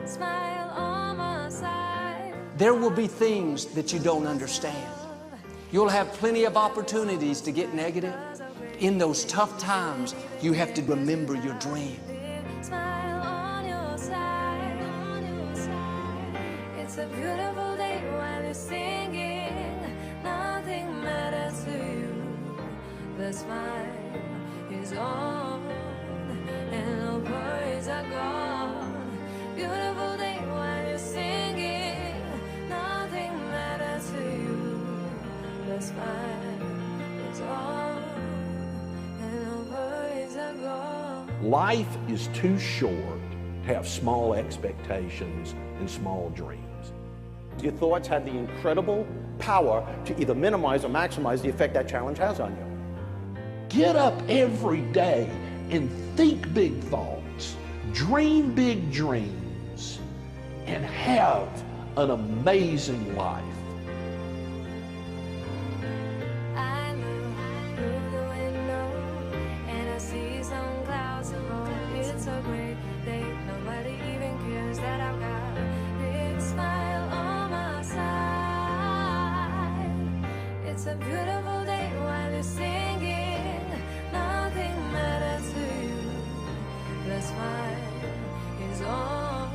smile on my side. There will be things that you don't understand. You'll have plenty of opportunities to get negative. In those tough times, you have to remember your dream. Smile on your side. It's a beautiful day while you're singing. Nothing matters to you. The smile is on and no worries are gone. Beautiful day while you're singing. Nothing matters to you. The smile is on and no worries are gone. Life is too short to have small expectations and small dreams. Your thoughts have the incredible power to either minimize or maximize the effect that challenge has on you. Get up every day and think big thoughts, dream big dreams, and have an amazing life. I look through the window and I see some clouds above. It's a great day. Nobody even cares that I've got a big smile on my side. It's a beautiful day while you're singing. Nothing matters to you. The smile is on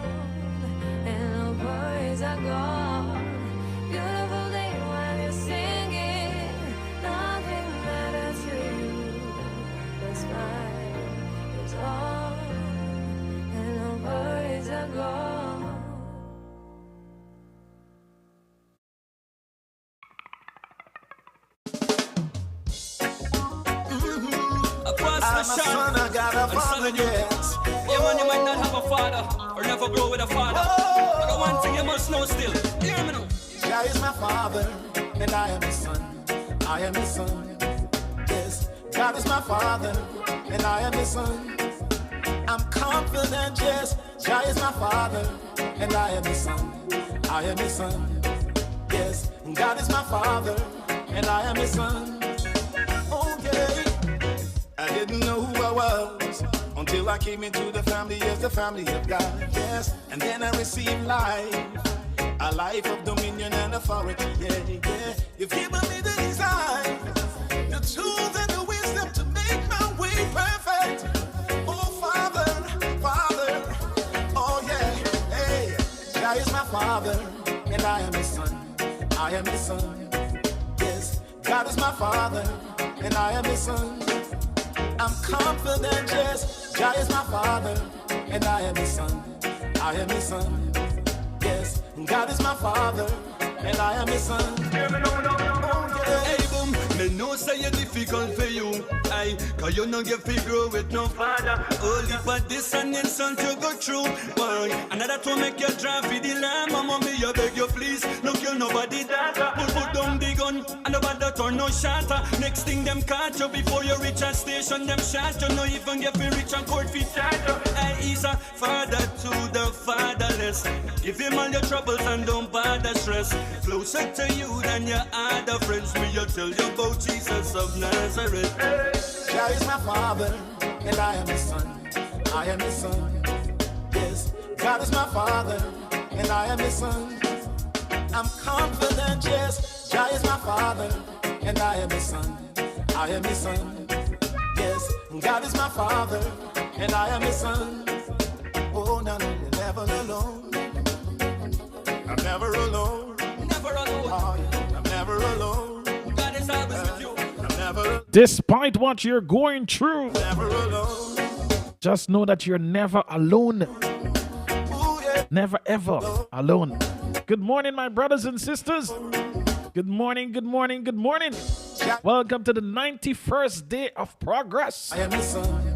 and no worries are gone. Beautiful day while you're singing. Nothing matters to you. The smile is on and no worries are gone. I'm a son, I got a father, yes. Yeah, man, you might not have a father or never grow with a father. But the one thing you must know still, hear me now. Jah is my father, and I am his son. I am his son. Yes, God is my father, and I am his son. I'm confident, yes. Jah is my father, and I am his son. I am his son. Yes, God is my father, and I am his son. Okay. I didn't know who I was until I came into the family, yes, the family of God, yes. And then I received life, a life of dominion and authority, yeah, yeah. You've given me the design, the tools and the wisdom to make my way perfect. Oh, Father, Father, oh, yeah, hey. Jah is my father, and I am his son. I am his son, yes. God is my father, and I am his son. I'm confident, yes, Jah is my father, and I am his son. I am his son, yes, God is my father, and I am his son. Oh, yeah. Hey, boom, me know say it's difficult for you. Aye, cause you don't get figure with no father. Only for this and insult you go through. Boy, another to make you drive for the lamb. Mama, me, you beg you please. Don't kill nobody, data. Put down the gun, and nobody turn no shatter. Next thing them catch you before you reach a station. Them shot you, no even get me rich and court feet charger. Hey, he's a father to the fatherless. Give him all your troubles and don't bother stress. Closer to you than your other friends. Me, you tell you about Jesus of Nazareth. Hey. Jah is my father, and I am his son. I am his son. Yes, God is my father, and I am his son. I'm confident, yes, Jah is my father, and I am his son. I am his son. Yes, God is my father, and I am his son. Oh, no, no, you're never alone. I'm never alone. Never alone. Oh, yeah, I'm never alone. God is always with you. I'm never, Despite what you're going through, never alone. just know that you're never alone. Ooh, yeah. Never ever alone. Good morning, my brothers and sisters. Good morning, good morning, good morning. Welcome to the 91st day of progress. I am his son.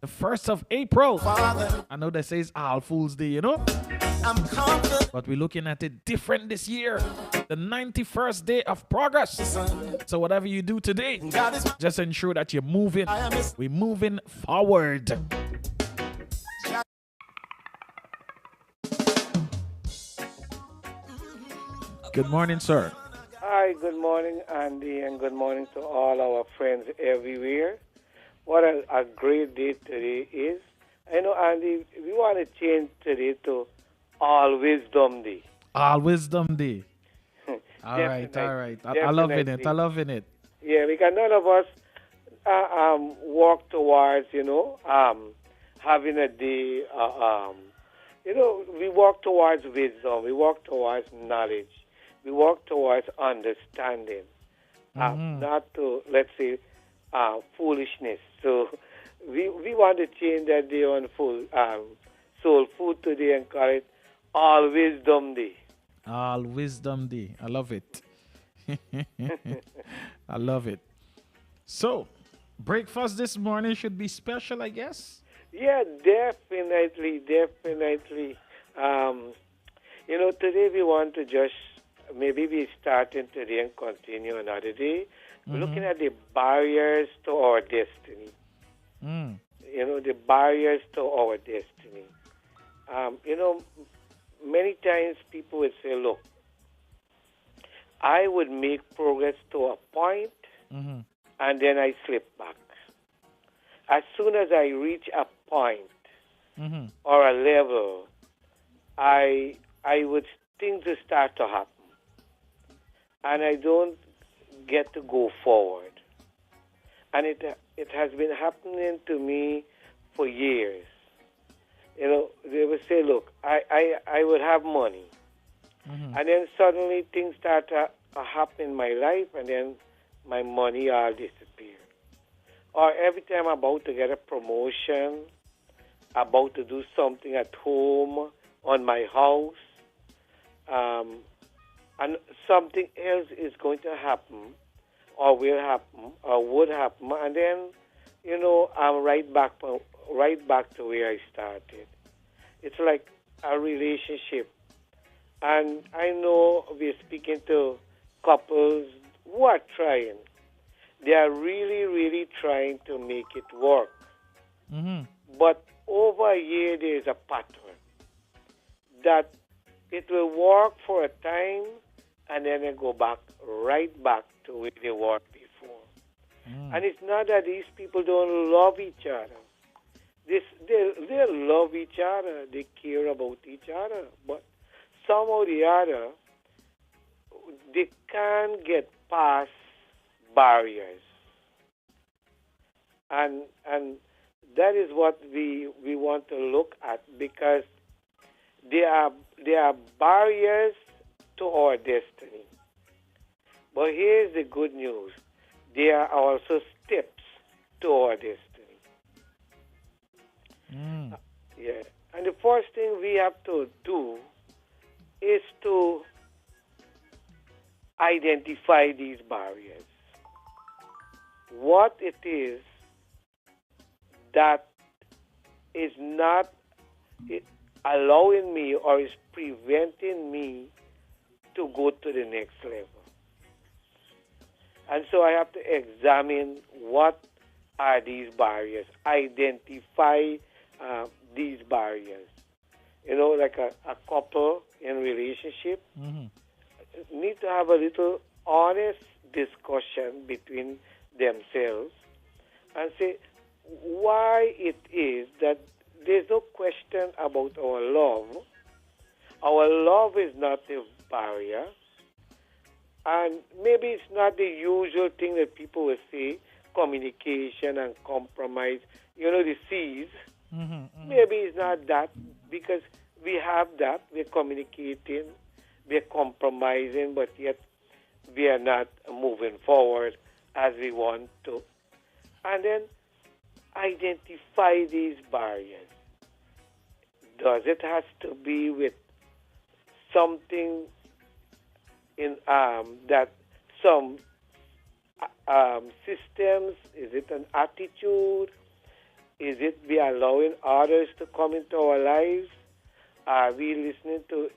The 1st of April. Father, I know they say it's All Fool's Day, you know? I'm confident, But we're looking at it different this year. The 91st day of progress. son. So whatever you do today, God is just ensure that you're moving. I am his. We're moving forward. Good morning, sir. Hi, good morning, Andy, and good morning to all our friends everywhere. What a great day today is. I know, Andy, we want to change today to All Wisdom Day. All Wisdom Day. All right. Definitely. I loving it. Definitely. I loving it. Yeah, because none of us walk towards, having a day, we walk towards wisdom, we walk towards knowledge, we walk towards understanding, not to, let's say, foolishness. So we want to change that day on soul food today and call it All Wisdom Day. All Wisdom Day. I love it. I love it. So, breakfast this morning should be special, I guess. Yeah, definitely. Today we want to just maybe we starting today and continue another day. We're looking at the barriers to our destiny. The barriers to our destiny. Many times people would say, look, I would make progress to a point and then I slip back. As soon as I reach a point or a level, I would things will start to happen. And I don't get to go forward. And it has been happening to me for years. They would say, look, I would have money. And then suddenly things start to happen in my life, and then my money all disappear. Or every time I'm about to get a promotion, about to do something at home, on my house, and something else is going to happen, or will happen, or would happen, and then, I'm right back to where I started. It's like a relationship. And I know we're speaking to couples who are trying. They are really, really trying to make it work. But over a year, there is a pattern that it will work for a time, and then they go right back to where they were before. And it's not that these people don't love each other. They love each other. They care about each other. But somehow or the other, they can't get past barriers. And that is what we want to look at, because there are barriers to our destiny. But here's the good news. There are also steps to our destiny. Yeah. And the first thing we have to do is to identify these barriers. What it is that is not allowing me or is preventing me to go to the next level. And so I have to examine what are these barriers, identify these barriers. Like a couple in relationship need to have a little honest discussion between themselves and say why it is that there's no question about our love. Our love is not a barrier. And maybe it's not the usual thing that people will say, communication and compromise, the C's. Maybe it's not that, because we have that, we're communicating, we're compromising, but yet we are not moving forward as we want to. And then identify these barriers. Does it have to be with something in that some systems? Is it an attitude? Is it we allowing others to come into our lives? Are we listening to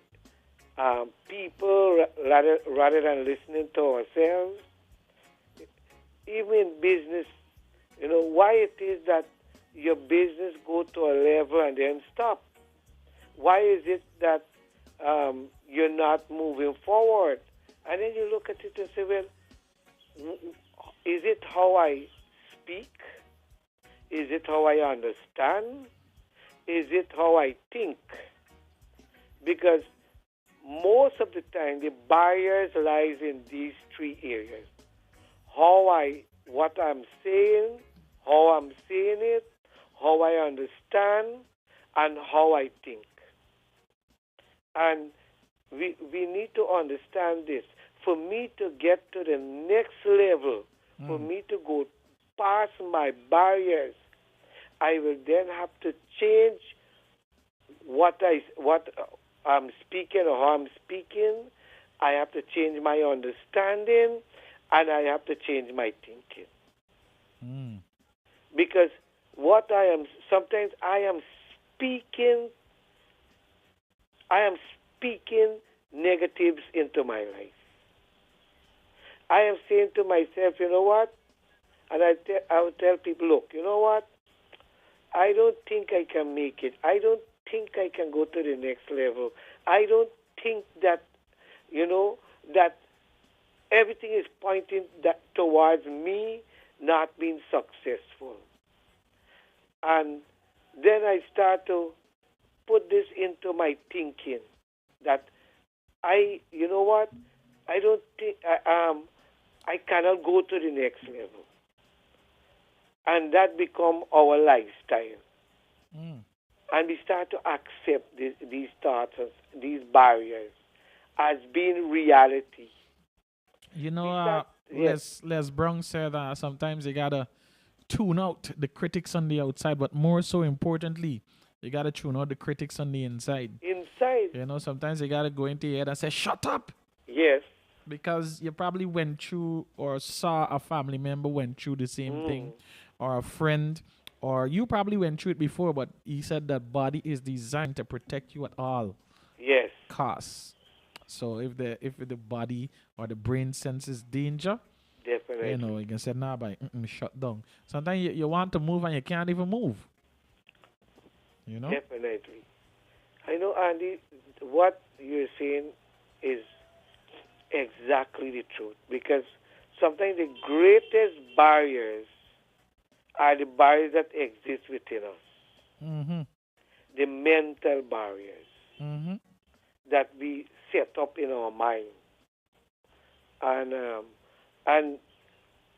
people rather than listening to ourselves? Even in business, why it is that your business go to a level and then stop? Why is it that you're not moving forward? And then you look at it and say, well, is it how I speak? Is it how I understand? Is it how I think? because most of the time the barriers lies in these three areas: what I'm saying, how I'm saying it, how I understand, and how I think. And we need to understand this. For me to get to the next level, for me to go past my barriers, I will then have to change what I'm speaking or how I'm speaking. I have to change my understanding, and I have to change my thinking. Because sometimes I am speaking negatives into my life. I am saying to myself, you know what? And I will tell people, look, you know what? I don't think I can make it. I don't think I can go to the next level. I don't think that, that everything is pointing towards me not being successful. And then I start to put this into my thinking that you know what? I don't think I cannot go to the next level. And that become our lifestyle. And we start to accept these thoughts, these barriers, as being reality. Les Brown said that sometimes you gotta tune out the critics on the outside, but more so importantly, you gotta tune out the critics on the inside. Sometimes you gotta go into your head and say, "Shut up." Yes. Because you probably went through or saw a family member went through the same thing, or a friend, or you probably went through it before, but he said that body is designed to protect you at all costs. So if the body or the brain senses danger, definitely, you can say, nah, shut down. Sometimes you want to move and you can't even move. Definitely. I know, Andy, what you're saying is exactly the truth, because sometimes the greatest barriers are the barriers that exist within us. The mental barriers that we set up in our mind. And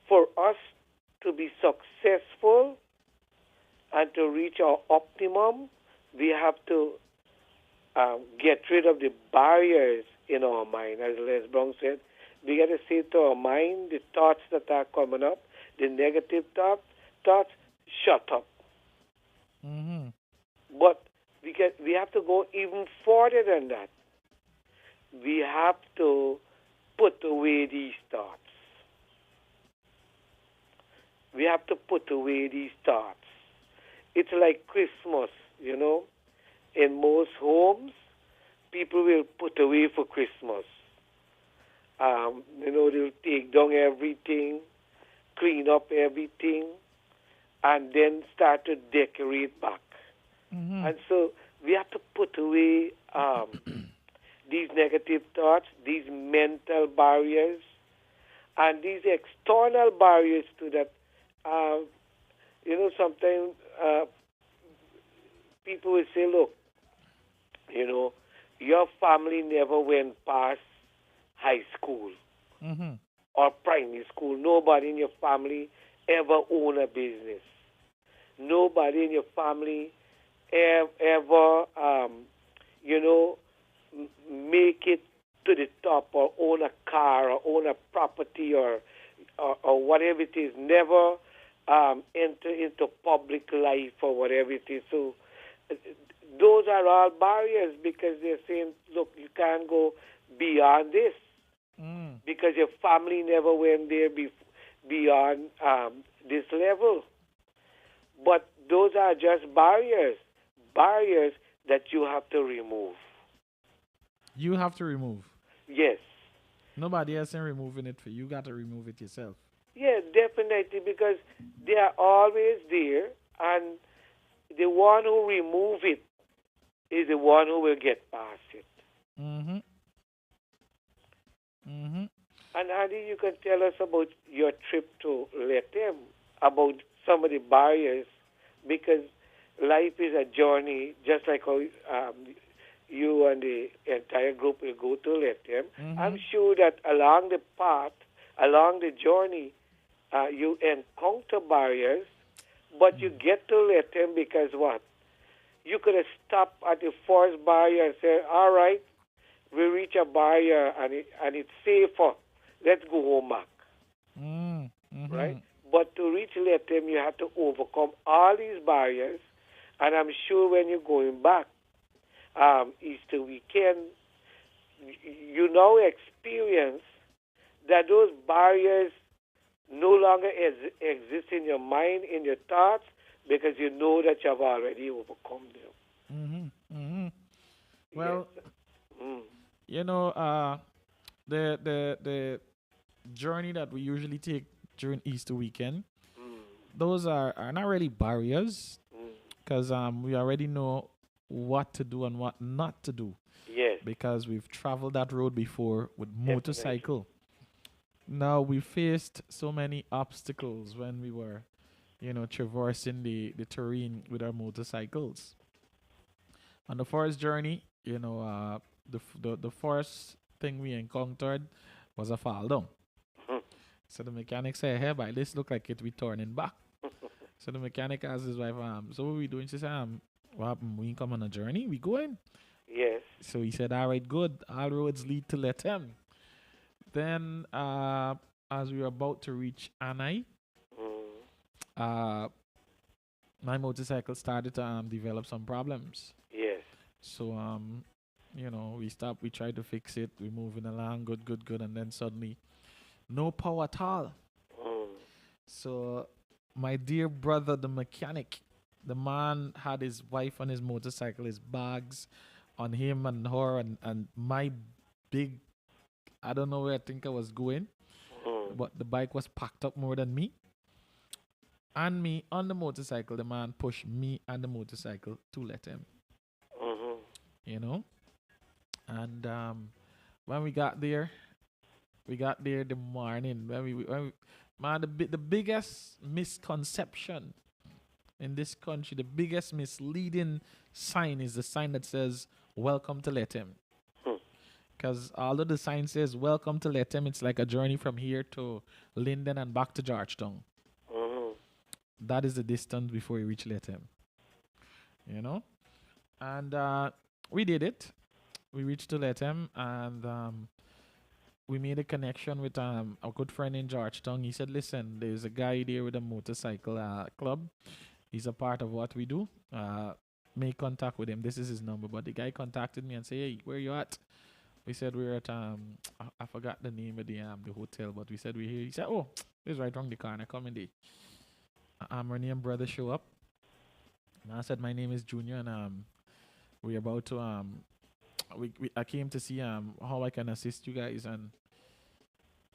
for us to be successful and to reach our optimum, we have to get rid of the barriers in our mind. As Les Brown said, we got to say to our mind, the thoughts that are coming up, the negative thoughts, shut up. But we have to go even further than that. We have to put away these thoughts. We have to put away these thoughts. It's like Christmas, In most homes, people will put away for Christmas. They'll take down everything, clean up everything, and then start to decorate back. And so we have to put away these negative thoughts, these mental barriers, and these external barriers to that. Sometimes people will say, look, your family never went past high school or primary school. Nobody in your family ever owned a business. Nobody in your family ever, make it to the top or own a car or own a property or whatever it is. Never enter into public life or whatever it is. So those are all barriers, because they're saying, look, you can't go beyond this because your family never went there beyond this level. But those are just barriers that you have to remove. You have to remove? Yes. Nobody else is removing it for you. You got to remove it yourself. Yeah, definitely, because they are always there, and the one who remove it is the one who will get past it. And Andy, you can tell us about your trip to Lethem, about some of the barriers, because life is a journey, just like how you and the entire group will go to Lethem. I'm sure that along the path, along the journey, you encounter barriers, but you get to Lethem because what? You could have stopped at the first barrier and said, all right, we reach a barrier and it's safer. Let's go home back. Right? But to reach Lethem, you have to overcome all these barriers. And I'm sure when you're going back, Easter weekend, you now experience that those barriers no longer exist in your mind, in your thoughts, because you know that you have already overcome them. Well, you know, the journey that we usually take during Easter weekend, those are not really barriers, because we already know what to do and what not to do. Yes. Because we've traveled that road before with motorcycle. Now we faced so many obstacles when we were, you know, traversing the terrain with our motorcycles. On the first journey, you know, the first thing we encountered was a fall down. So the mechanic said, hey, by this look like it we turning back. So the mechanic asked his wife, so what we doing? She said, what happened? We come on a journey? We going? Yes. So he said, all right, good. All roads lead to Lethem. Then, as we were about to reach Anai, my motorcycle started to develop some problems. Yes. So, you know, we stopped, we tried to fix it, we moving along, good, and then suddenly, no power at all. So, my dear brother, the mechanic, the man had his wife on his motorcycle, his bags on him and her, and my big, I don't know where I think I was going, but the bike was packed up more than me. And me on the motorcycle, the man pushed me and the motorcycle to Lethem. You know? And when we got there the morning. Man, the biggest misconception in this country, the biggest misleading sign is the sign that says, welcome to Lethem. Because although the sign says, welcome to Lethem, it's like a journey from here to Linden and back to Georgetown. That is the distance before you reach Lethem. You know? And we did it. We reached to Lethem, and we made a connection with a good friend in Georgetown. He said, listen, there's a guy there with a motorcycle club. He's a part of what we do. Make contact with him. This is his number. But the guy contacted me and said, hey, where you at? We said we're at, I forgot the name of the hotel, but we said we're here. He said, oh, this is right around the corner. Come in there. Renee and brother show up. And I said, my name is Junior, and we're about to, I came to see how I can assist you guys. And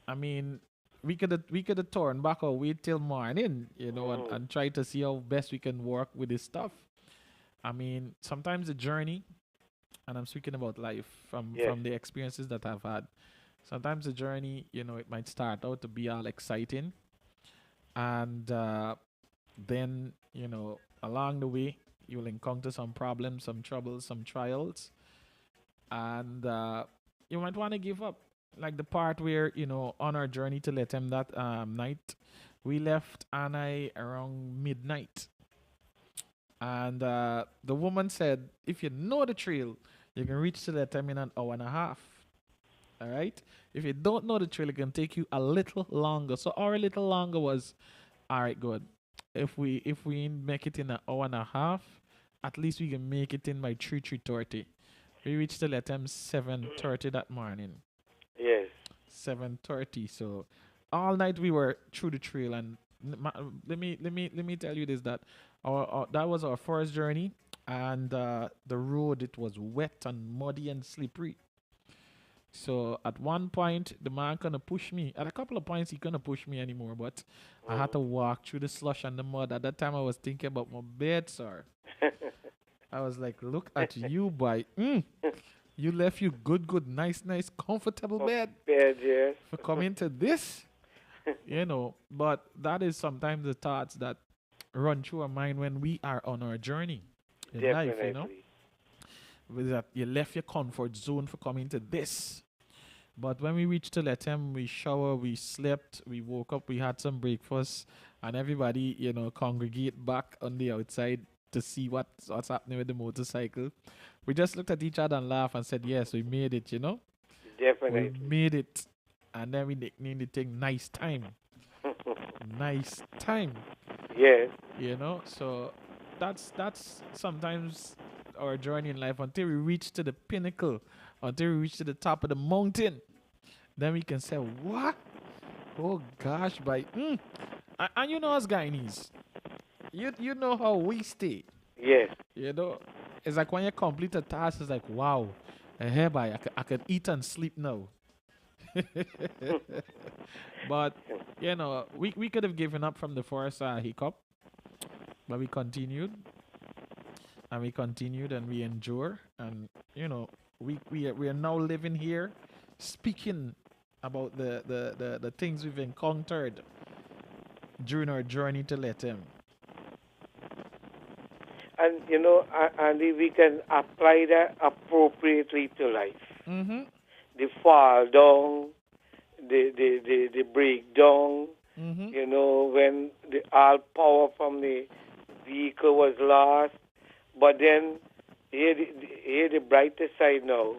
I mean, we could have turned back or wait till morning, you know, and try to see how best we can work with this stuff. I mean, sometimes the journey, and I'm speaking about life from the experiences that I've had. Sometimes the journey, you know, it might start out to be all exciting, and then, you know, along the way, you'll encounter some problems, some troubles, some trials, and you might want to give up. Like the part where, you know, on our journey to Lethem that night, we left Anai around midnight. And the woman said, if you know the trail, you can reach to Lethem in an hour and a half. All right? If you don't know the trail, it can take you a little longer. So our little longer was, all right, good. If we make it in an hour and a half, at least we can make it in by 3:30. We reached the Lethem 7:30 that morning. Yes. 7:30. So all night we were through the trail, and let me tell you this, that that was our first journey, and the road, it was wet and muddy and slippery. So at one point the man gonna push me. At a couple of points he couldn't push me anymore, but I had to walk through the slush and the mud. At that time I was thinking about my bed, sir. I was like, look at you, boy. You left you good, nice, comfortable bed. Bed, yes. For coming to this, you know. But that is sometimes the thoughts that run through our mind when we are on our journey in life, you know. with that you left your comfort zone for coming to this. But when we reached to Lethem, we shower, we slept, we woke up, we had some breakfast, and everybody, congregate back on the outside to see what's happening with the motorcycle. We just looked at each other and laughed and said, yes, we made it, Definitely. We made it. And then we nicknamed the thing Nice Time. Nice Time. Yes. So that's sometimes our journey in life until we reach to the pinnacle, until we reach to the top of the mountain. Then we can say, what? Oh gosh, but and you know us Guyanese. You know how we stay. Yes. It's like when you complete a task, it's like, wow, hereby I could eat and sleep now. But we could have given up from the first hiccup, but we continued and we endure, and we are now living here speaking about the things we've encountered during our journey to Lethem. And Andy, we can apply that appropriately to life. Mm-hmm. The fall down, the breakdown, Mm-hmm. When the all power from the vehicle was lost. But then, here the brighter side now.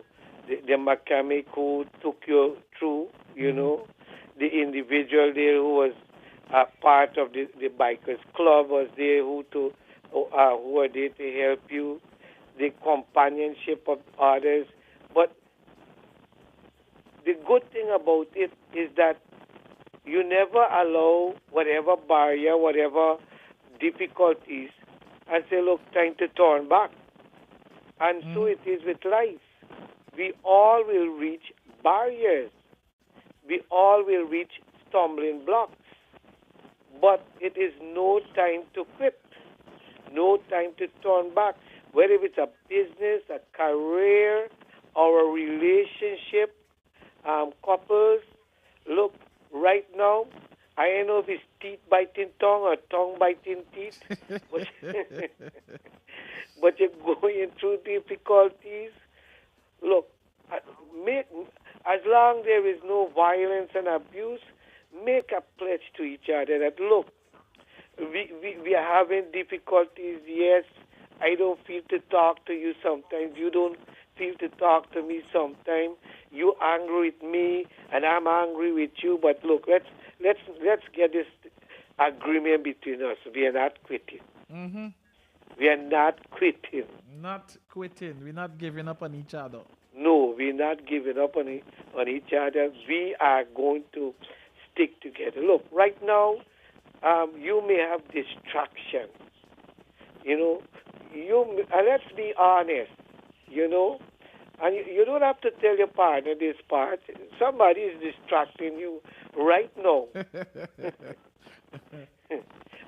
The mechanic who took you through, the individual there who was a part of the bikers club was there who were there to help you, the companionship of others. But the good thing about it is that you never allow whatever barrier, whatever difficulties, and say, look, time to turn back. And so it is with life. We all will reach barriers. We all will reach stumbling blocks. But it is no time to quit. No time to turn back. Whether it's a business, a career, or a relationship, couples, look, right now, I don't know if it's teeth biting tongue or tongue biting teeth, but you're going through difficulties. Look, as long as there is no violence and abuse, make a pledge to each other that, look, we are having difficulties, yes. I don't feel to talk to you sometimes. You don't feel to talk to me sometimes. You're angry with me, and I'm angry with you. But look, let's get this agreement between us. We are not quitting. Mm-hmm. We are not quitting. Not quitting. We're not giving up on each other. No, we're not giving up on each other. We are going to stick together. Look, right now, you may have distraction. Let's be honest. And you don't have to tell your partner this part. Somebody is distracting you right now.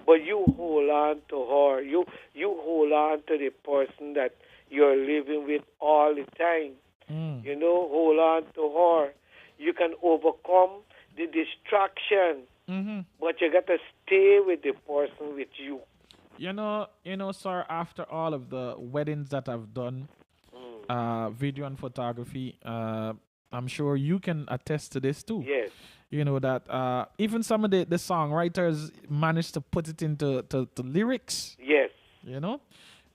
But you hold on to her. You hold on to the person that you're living with all the time. Hold on to her. You can overcome the distraction, but you got to stay with the person with you. Sir, after all of the weddings that I've done, video and photography, I'm sure you can attest to this too. Yes. That even some of the songwriters managed to put it into to lyrics. Yes.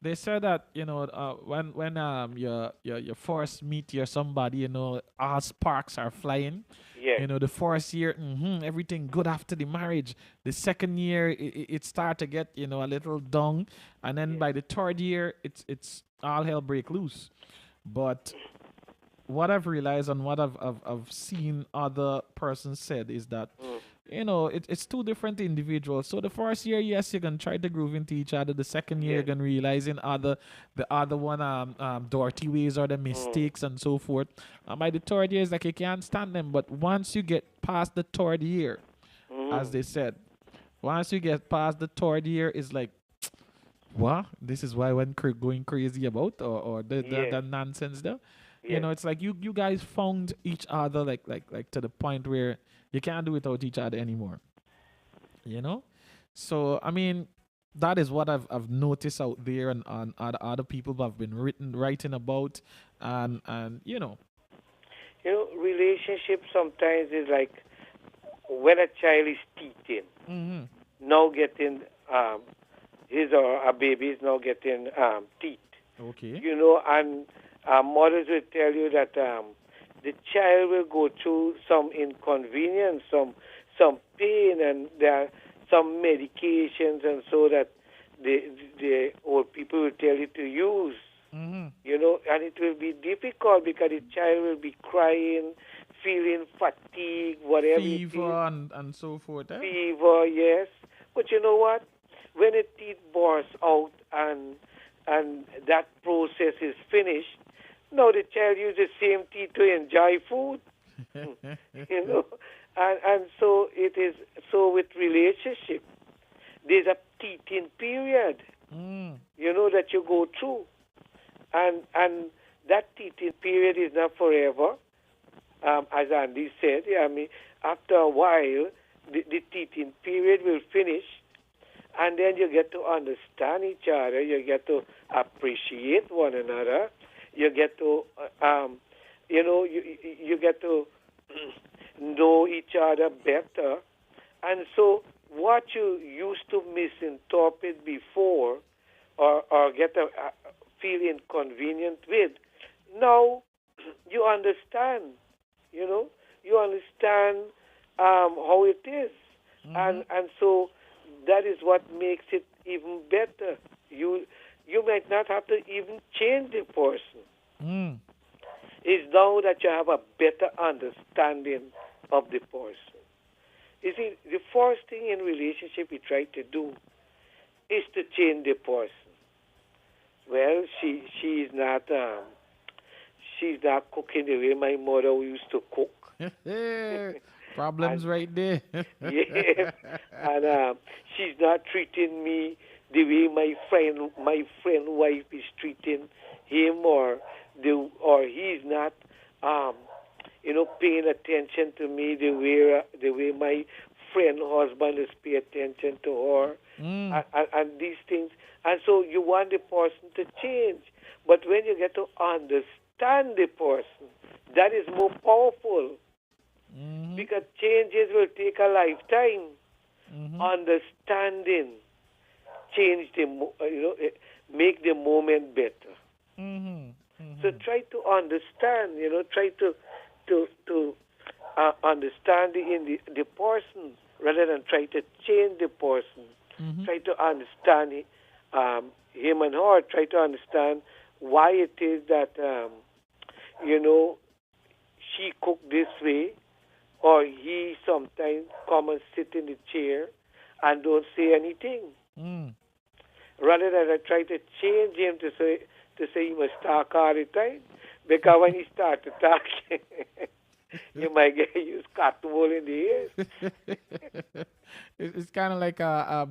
They said that when you first meet somebody, all sparks are flying. Yes. The first year, everything good after the marriage. The second year, it start to get a little down, and then by the third year, it's all hell break loose. But what I've realized and what I've seen other persons said is that it's two different individuals. So the first year, yes, you can try to groove into each other. The second year, you can realize the other one dirty ways or the mistakes and so forth. And by the third year, it's like you can't stand them. But once you get past the third year, as they said, once you get past the third year, it's like, what? This is why I went going crazy about or the nonsense there. Yes. It's like you guys found each other like to the point where you can't do without each other anymore. So I mean, That is what I've noticed out there, and other people have been writing about, and you know. You know, relationship sometimes is like when a child is teething, Mm-hmm. now getting his or a baby is now getting teeth. Okay. You know, and mothers will tell you that the child will go through some inconvenience, some pain, and there are some medications, and so that the old people will tell you to use. Mm-hmm. You know, and it will be difficult because the child will be crying, feeling fatigue, whatever it is. Fever and so forth. Eh? Fever, yes. But you know what? When a teeth bursts out and that process is finished, now the child uses the same teeth to enjoy food. You know, and so it is. So with relationship, there's a teething period. Mm. You know that you go through, and that teething period is not forever. As Andy said, I mean, after a while, the teething period will finish, and then you get to understand each other. You get to appreciate one another. You get to, you know, you get to know each other better. And so what you used to misinterpret before or get a feel inconvenient with, now you understand. You know, you understand how it is. And so that is what makes it even better. You might not have to even change the person. Mm. It's now that you have a better understanding of the person. You see, the first thing in relationship we try to do is to change the person. Well, she's not cooking the way my mother used to cook. Problems right there. Yes, and she's not treating me the way my friend wife is treating him, or he's not, you know, paying attention to me the way my friend husband is paying attention to her, and these things. And so you want the person to change, but when you get to understand the person, that is more powerful. Because changes will take a lifetime. Understanding, change make the moment better. So try to understand. You know, try to understand the person rather than try to change the person. Try to understand him and her. Try to understand why it is that you know, she cooked this way, or he sometimes come and sit in the chair and don't say anything. Rather than I try to change him to say he must talk all the time, because when he start to talk, you might get used cotton wool in the ears. It's kind of like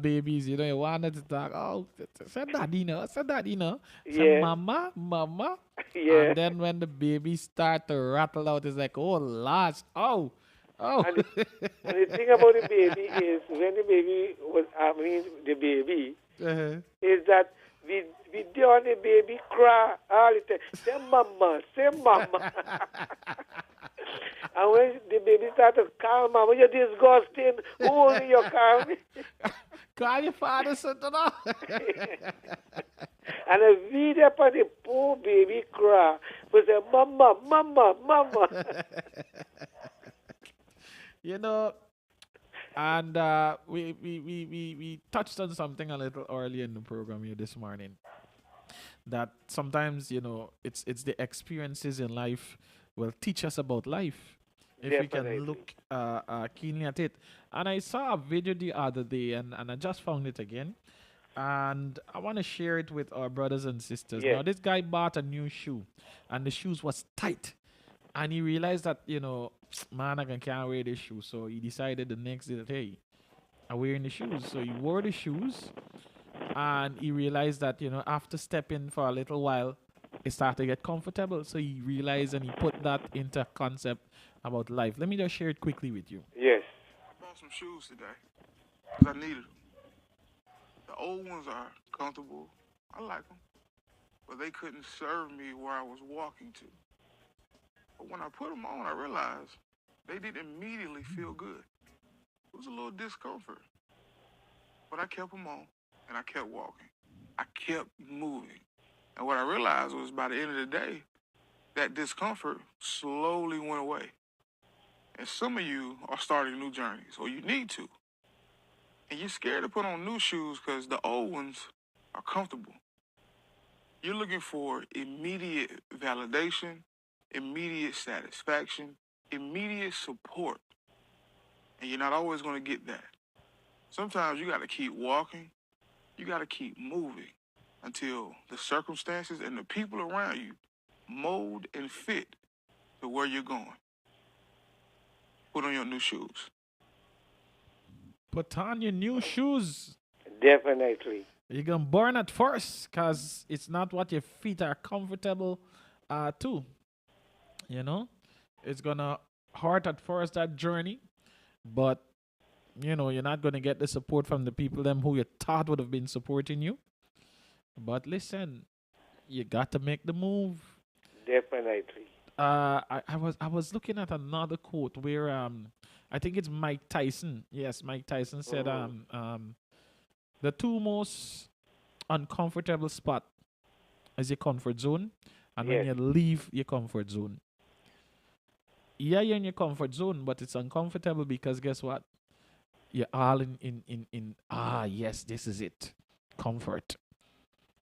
babies, you know. You want them to talk. Oh, say daddy, no. Say daddy, no. Say Yeah. mama. Yeah. And then when the baby start to rattle out, it's like, oh, last, oh. And the thing about the baby is, when the baby is that we do the baby cry all the time. Say mama. And when the baby start to call mama, you're disgusting. Who only you call me? Call your father, something. And a video upon the poor baby cry, we say mama. You know, and we touched on something a little early in the program here this morning. That sometimes, you know, it's the experiences in life will teach us about life if we Definitely. can look keenly at it. And I saw a video the other day, and I just found it again, and I want to share it with our brothers and sisters. Yes. Now, this guy bought a new shoe, and the shoes was tight, and he realized that, you know, man, I can't wear this shoe. So he decided the next day that, hey, I'm wearing the shoes. So he wore the shoes, and he realized that, you know, after stepping for a little while, it started to get comfortable. So he realized, and he put that into concept about life. Let me just share it quickly with you. Yes. I bought some shoes today because I needed them. The old ones are comfortable. I like them. But they couldn't serve me where I was walking to. But when I put them on, I realized they didn't immediately feel good. It was a little discomfort. But I kept them on, and I kept walking. I kept moving. And what I realized was by the end of the day, that discomfort slowly went away. And some of you are starting new journeys, or you need to. And you're scared to put on new shoes because the old ones are comfortable. You're looking for immediate validation, immediate satisfaction, immediate support. And you're not always going to get that. Sometimes you got to keep walking. You got to keep moving until the circumstances and the people around you mold and fit to where you're going. Put on your new shoes. Put on your new shoes. Definitely. You're going to burn at first because it's not what your feet are comfortable to. You know? It's going to hurt at first, that journey. But, you know, you're not going to get the support from the people them who you thought would have been supporting you. But listen, you got to make the move. Definitely. I was looking at another quote where I think it's Mike Tyson. Yes, Mike Tyson said the two most uncomfortable spot is your comfort zone and when you leave your comfort zone. Yeah, you're in your comfort zone, but it's uncomfortable because guess what? You're all in yes, this is it. Comfort.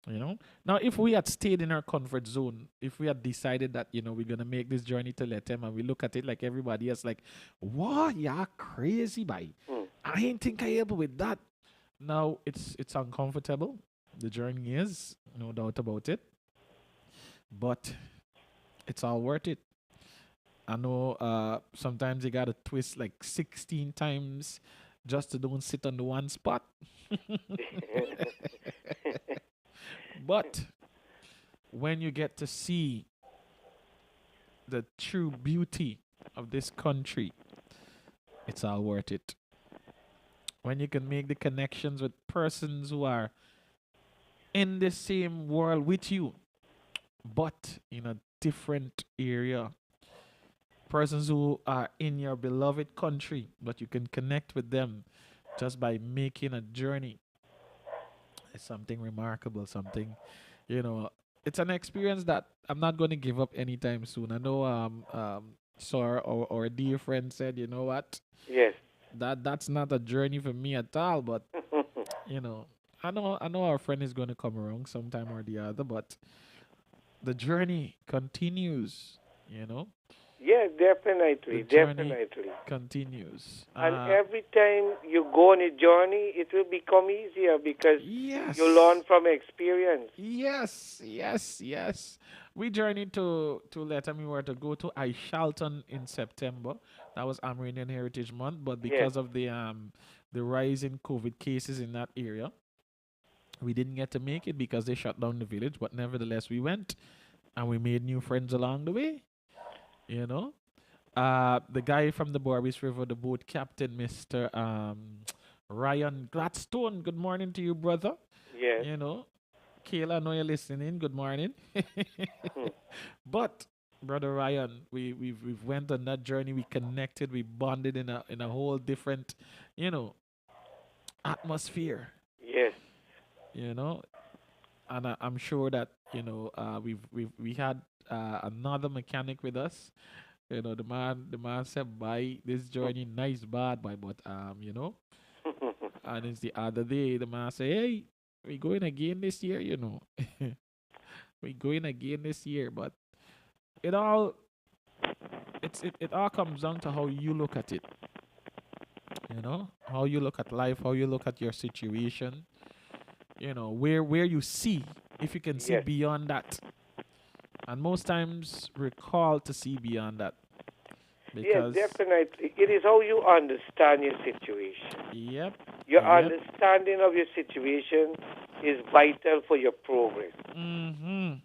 You know? Now, if we had stayed in our comfort zone, if we had decided that, you know, we're going to make this journey to Lethem and we look at it like everybody else, like, what? You're crazy, boy. I ain't think I able with that. Now, it's uncomfortable. The journey is, no doubt about it. But it's all worth it. I know sometimes you got to twist like 16 times just to don't sit on the one spot. But when you get to see the true beauty of this country, it's all worth it. When you can make the connections with persons who are in the same world with you, but in a different area. Persons who are in your beloved country, but you can connect with them just by making a journey. It's something remarkable, something, you know, it's an experience that I'm not going to give up anytime soon. I know Sir or a dear friend said, you know what? Yes. That's not a journey for me at all, but, you know, I know our friend is going to come around sometime or the other, but the journey continues, you know? Yes, definitely, definitely. Continues. And every time you go on a journey, it will become easier because you learn from experience. Yes. We journeyed to Lethem. We were to go to Aishalton in September. That was Amerindian Heritage Month, but because of the rise in COVID cases in that area, we didn't get to make it because they shut down the village. But nevertheless, we went and we made new friends along the way. You know, the guy from the Barbies River, the boat captain, Mr. Ryan Gladstone. Good morning to you, brother. Yes. You know, Kayla, I know you're listening. Good morning. But brother Ryan, we've went on that journey. We connected. We bonded in a whole different, you know, atmosphere. Yes. You know, and I'm sure that you know we had another mechanic with us. You know, the man said, "Buy this journey, nice bad boy," but you know, and it's the other day the man say, "Hey, we going again this year," you know, we going again this year, but it all comes down to how you look at it. You know, how you look at life, how you look at your situation. You know, where you see, if you can see beyond that. And most times we're called to see beyond that. Yes, definitely. It is how you understand your situation. Yep. Your understanding of your situation is vital for your progress. And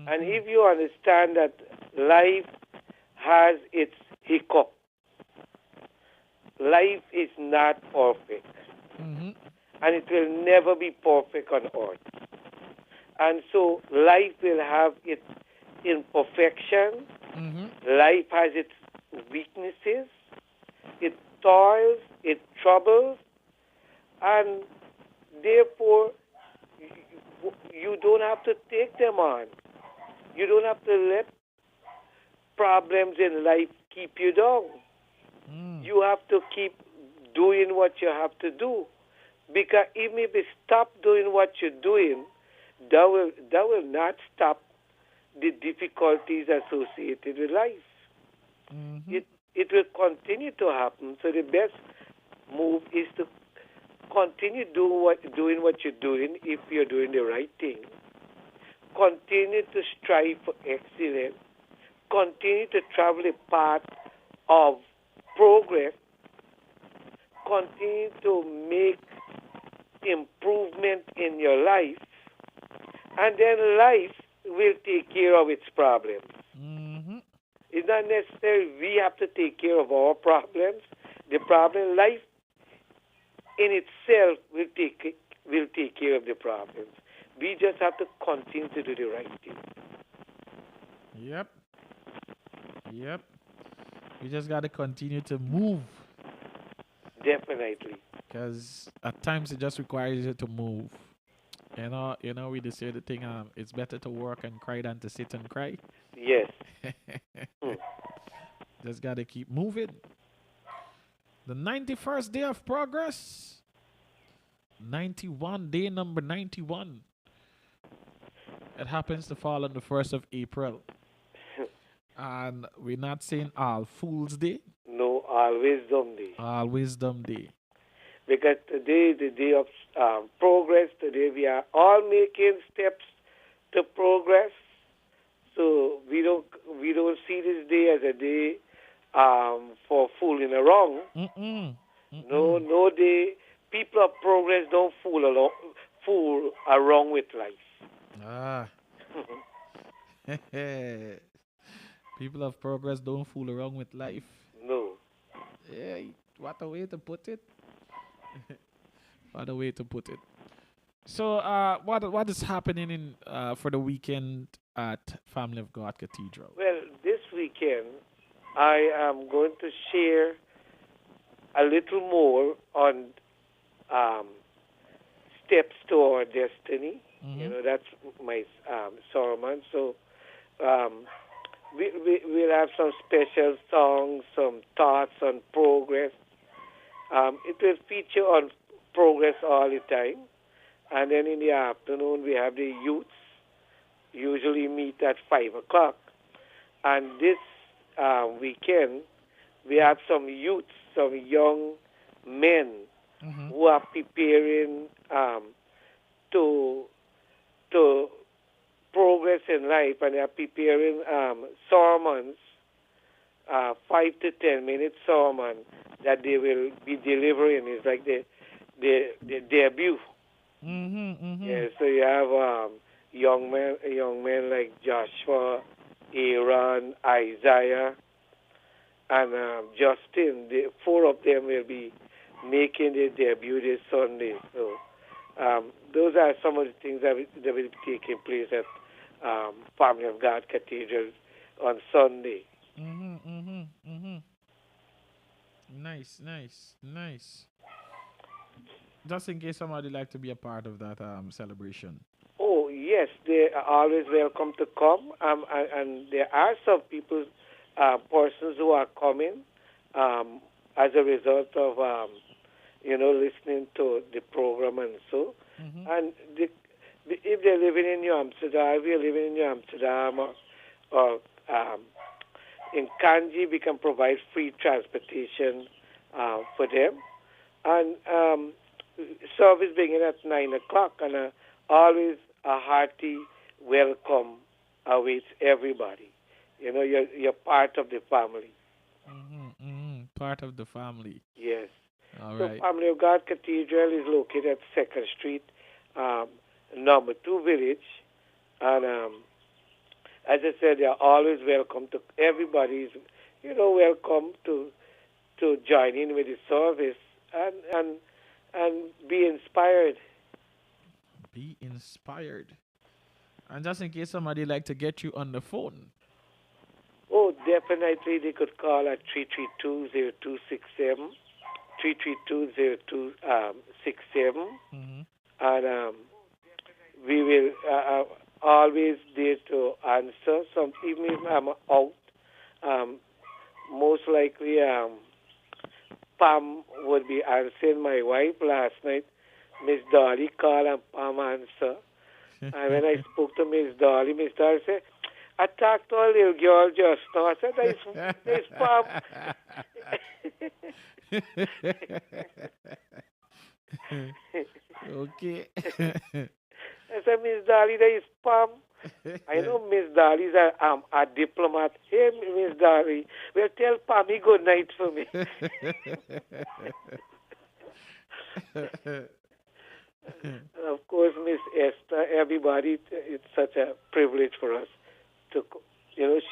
if you understand that life has its hiccup, life is not perfect. and it will never be perfect on earth. And so life will have its imperfection. Life has its weaknesses, its toils, its troubles, and therefore you don't have to take them on. You don't have to let problems in life keep you down. You have to keep doing what you have to do. Because even if you stop doing what you're doing, that will not stop the difficulties associated with life. It will continue to happen. So the best move is to continue doing what you're doing if you're doing the right thing. Continue to strive for excellence. Continue to travel a path of progress. Continue to make improvement in your life. And then life will take care of its problems. It's not necessary we have to take care of our problems. The problem, life in itself will take care of the problems. We just have to continue to do the right thing. Yep. We just got to continue to move. Definitely. Because at times it just requires you to move. You know, we just say the thing, it's better to work and cry than to sit and cry. Yes. Just got to keep moving. The 91st day of progress. 91, day number 91. It happens to fall on the 1st of April. And we're not saying All Fool's Day. No, All Wisdom Day. All Wisdom Day. Because today is the day of progress. Today we are all making steps to progress. So we don't see this day as a day for fooling around. No day. People of progress don't fool around with life. People of progress don't fool around with life. No. Yeah, what a way to put it. What a way to put it. So, what is happening in for the weekend at Family of God Cathedral? Well, this weekend I am going to share a little more on steps to our destiny. You know, that's my sermon. So we'll have some special songs, some thoughts on progress. It will feature on progress all the time. And then in the afternoon, we have the youths, usually meet at 5 o'clock. And this weekend, we have some youths, some young men who are preparing to progress in life, and they are preparing sermons, 5 to 10 minute sermon that they will be delivering. It's like the debut. Yeah, so you have young men like Joshua, Aaron, Isaiah, and Justin. The 4 of them will be making their debut this Sunday. So those are some of the things that will be taking place at Family of God Cathedral on Sunday. Nice. Just in case somebody like to be a part of that celebration. Oh, yes, they are always welcome to come. And there are some people, persons who are coming as a result of, listening to the program and so. And if they're living in New Amsterdam, if you're living in New Amsterdam or in Kanji, we can provide free transportation for them. And service beginning at 9 o'clock, and always a hearty welcome awaits everybody. You know, you're part of the family. Part of the family. Yes. All so right. Family of God Cathedral is located at 2nd Street, number 2 Village. And as I said, they're always welcome to everybody's, welcome to join in with the service. And and be inspired. Be inspired. And just in case somebody like to get you on the phone. Oh, definitely they could call at 332-0267, 332-0267, and we will always there to answer. Some even if I'm out, most likely Pam would be answering. My wife last night, Miss Dolly called and Pam answered. And when I spoke to Miss Dolly said, I talked to a little girl just now. I said, there's Pam. Okay. I said, Miss Dolly, there is Pam. I know Miss Dolly's a diplomat. Hey, Miss Dolly, well, tell Pammy good night for me. And of course, Miss Esther, everybody, it's such a privilege for us to,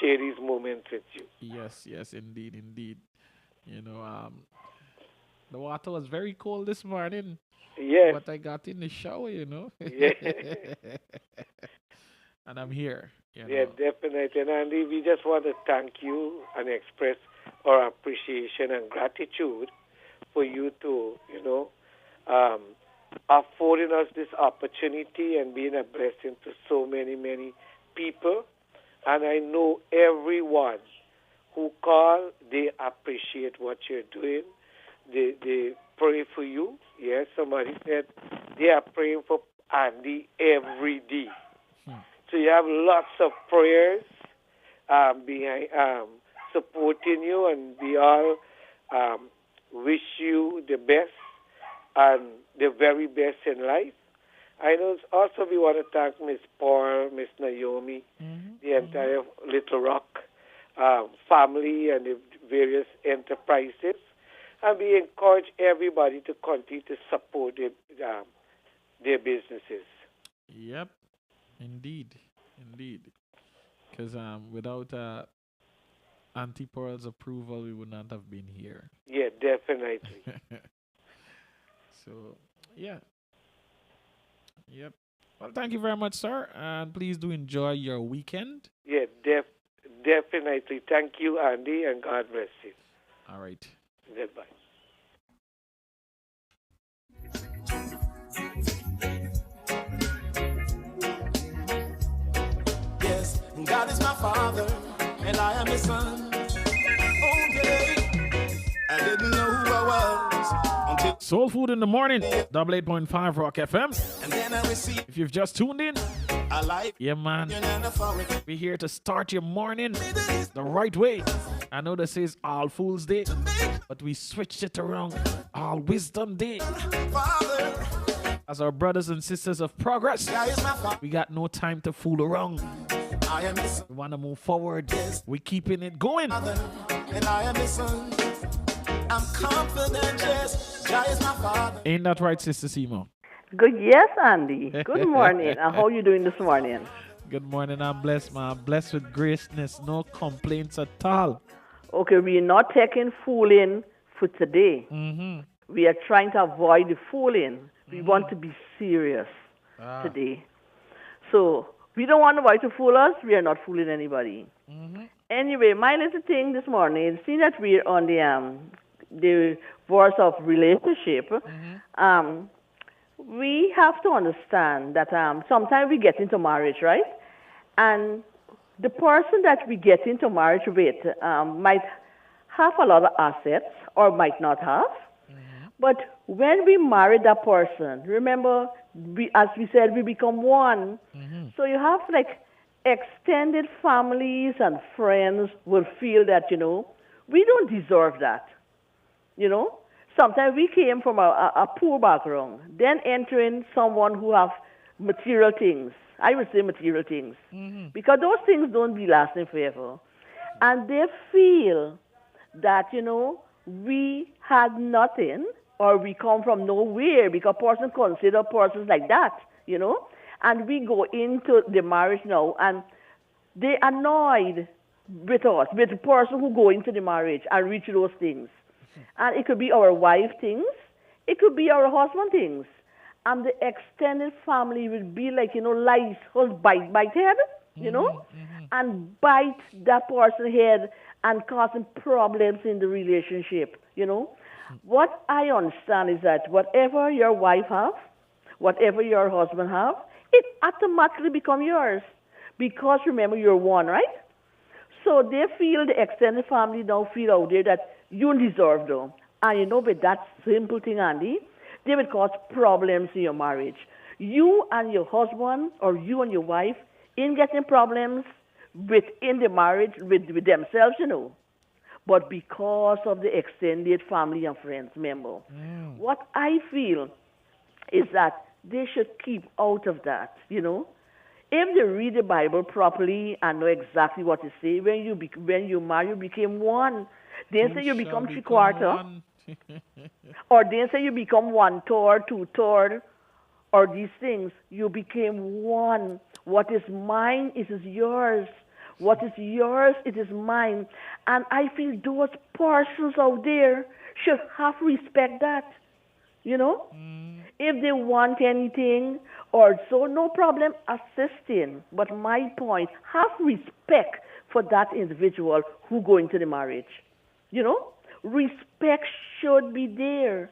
share these moments with you. Yes, indeed. The water was very cold this morning. Yes. But I got in the shower, Yeah. And I'm here. Yeah, definitely. And Andy, we just want to thank you and express our appreciation and gratitude for you to, affording us this opportunity and being a blessing to so many, many people. And I know everyone who call, they appreciate what you're doing. They pray for you. Yes, somebody said they are praying for Andy every day. So you have lots of prayers behind supporting you, and we all wish you the best and the very best in life. I know also we want to thank Miss Paul, Miss Naomi, the entire Little Rock family and the various enterprises. And we encourage everybody to continue to support their businesses. Yep, indeed. Because without Auntie Pearl's approval, we would not have been here. Yeah, definitely. So, yeah. Yep. Well, thank you very much, sir. And please do enjoy your weekend. Yeah, definitely. Thank you, Andy, and God bless you. All right. Goodbye. Yes, God is my father, and I am his son. Okay, I didn't know who I was until Soul Food in the Morning, 88.5 Rock FM. and then I received If you've just tuned in, a life yeah, man, and authority. we're here to start your morning the right way. I know this is All Fool's Day, but we switched it around. All Wisdom Day. Father, As our brothers and sisters of progress, God is my father, we got no time to fool around. I am his We want to move forward. We're keeping it going. father, and I am his son. I'm confident, yes, God is my father. Ain't that right, Sister Simo? Good, yes, Andy. Good morning. And how are you doing this morning? Good morning. I'm blessed, man. I'm blessed with graceness. No complaints at all. Okay, we are not taking fooling for today. We are trying to avoid the fooling. We want to be serious today. So we don't want nobody to fool us. We are not fooling anybody. Anyway, my little thing this morning, seeing that we're on the verse of relationship, we have to understand that sometimes we get into marriage, right? And the person that we get into marriage with might have a lot of assets or might not have. But when we marry that person, remember, as we said, we become one. So you have like extended families and friends will feel that, we don't deserve that. Sometimes we came from a poor background, then entering someone who have material things. I would say material things. Because those things don't be lasting forever. And they feel that, we had nothing or we come from nowhere because person consider persons like that, And we go into the marriage now and they annoyed with us, with the person who go into the marriage and reach those things. And it could be our wife things. It could be our husband things. And the extended family will be like, lice, whole bite head, and bite that person's head and causing problems in the relationship. What I understand is that whatever your wife have, whatever your husband have, it automatically become yours. Because remember, you're one, right? So they feel, the extended family now feel out there that you deserve them. And with that simple thing, Andy, they will cause problems in your marriage. You and your husband or you and your wife in getting problems within the marriage with themselves, but because of the extended family and friends member. What I feel is that they should keep out of that, If they read the Bible properly and know exactly what it says, when you marry, you became one. They say you become three-quarter. Or they say you become 1/3, 2/3, or these things. You became one. What is mine, it is yours. What is yours, it is mine. And I feel those persons out there should have respect that. If they want anything or so, no problem assisting. But my point, have respect for that individual who go into the marriage. Respect should be there.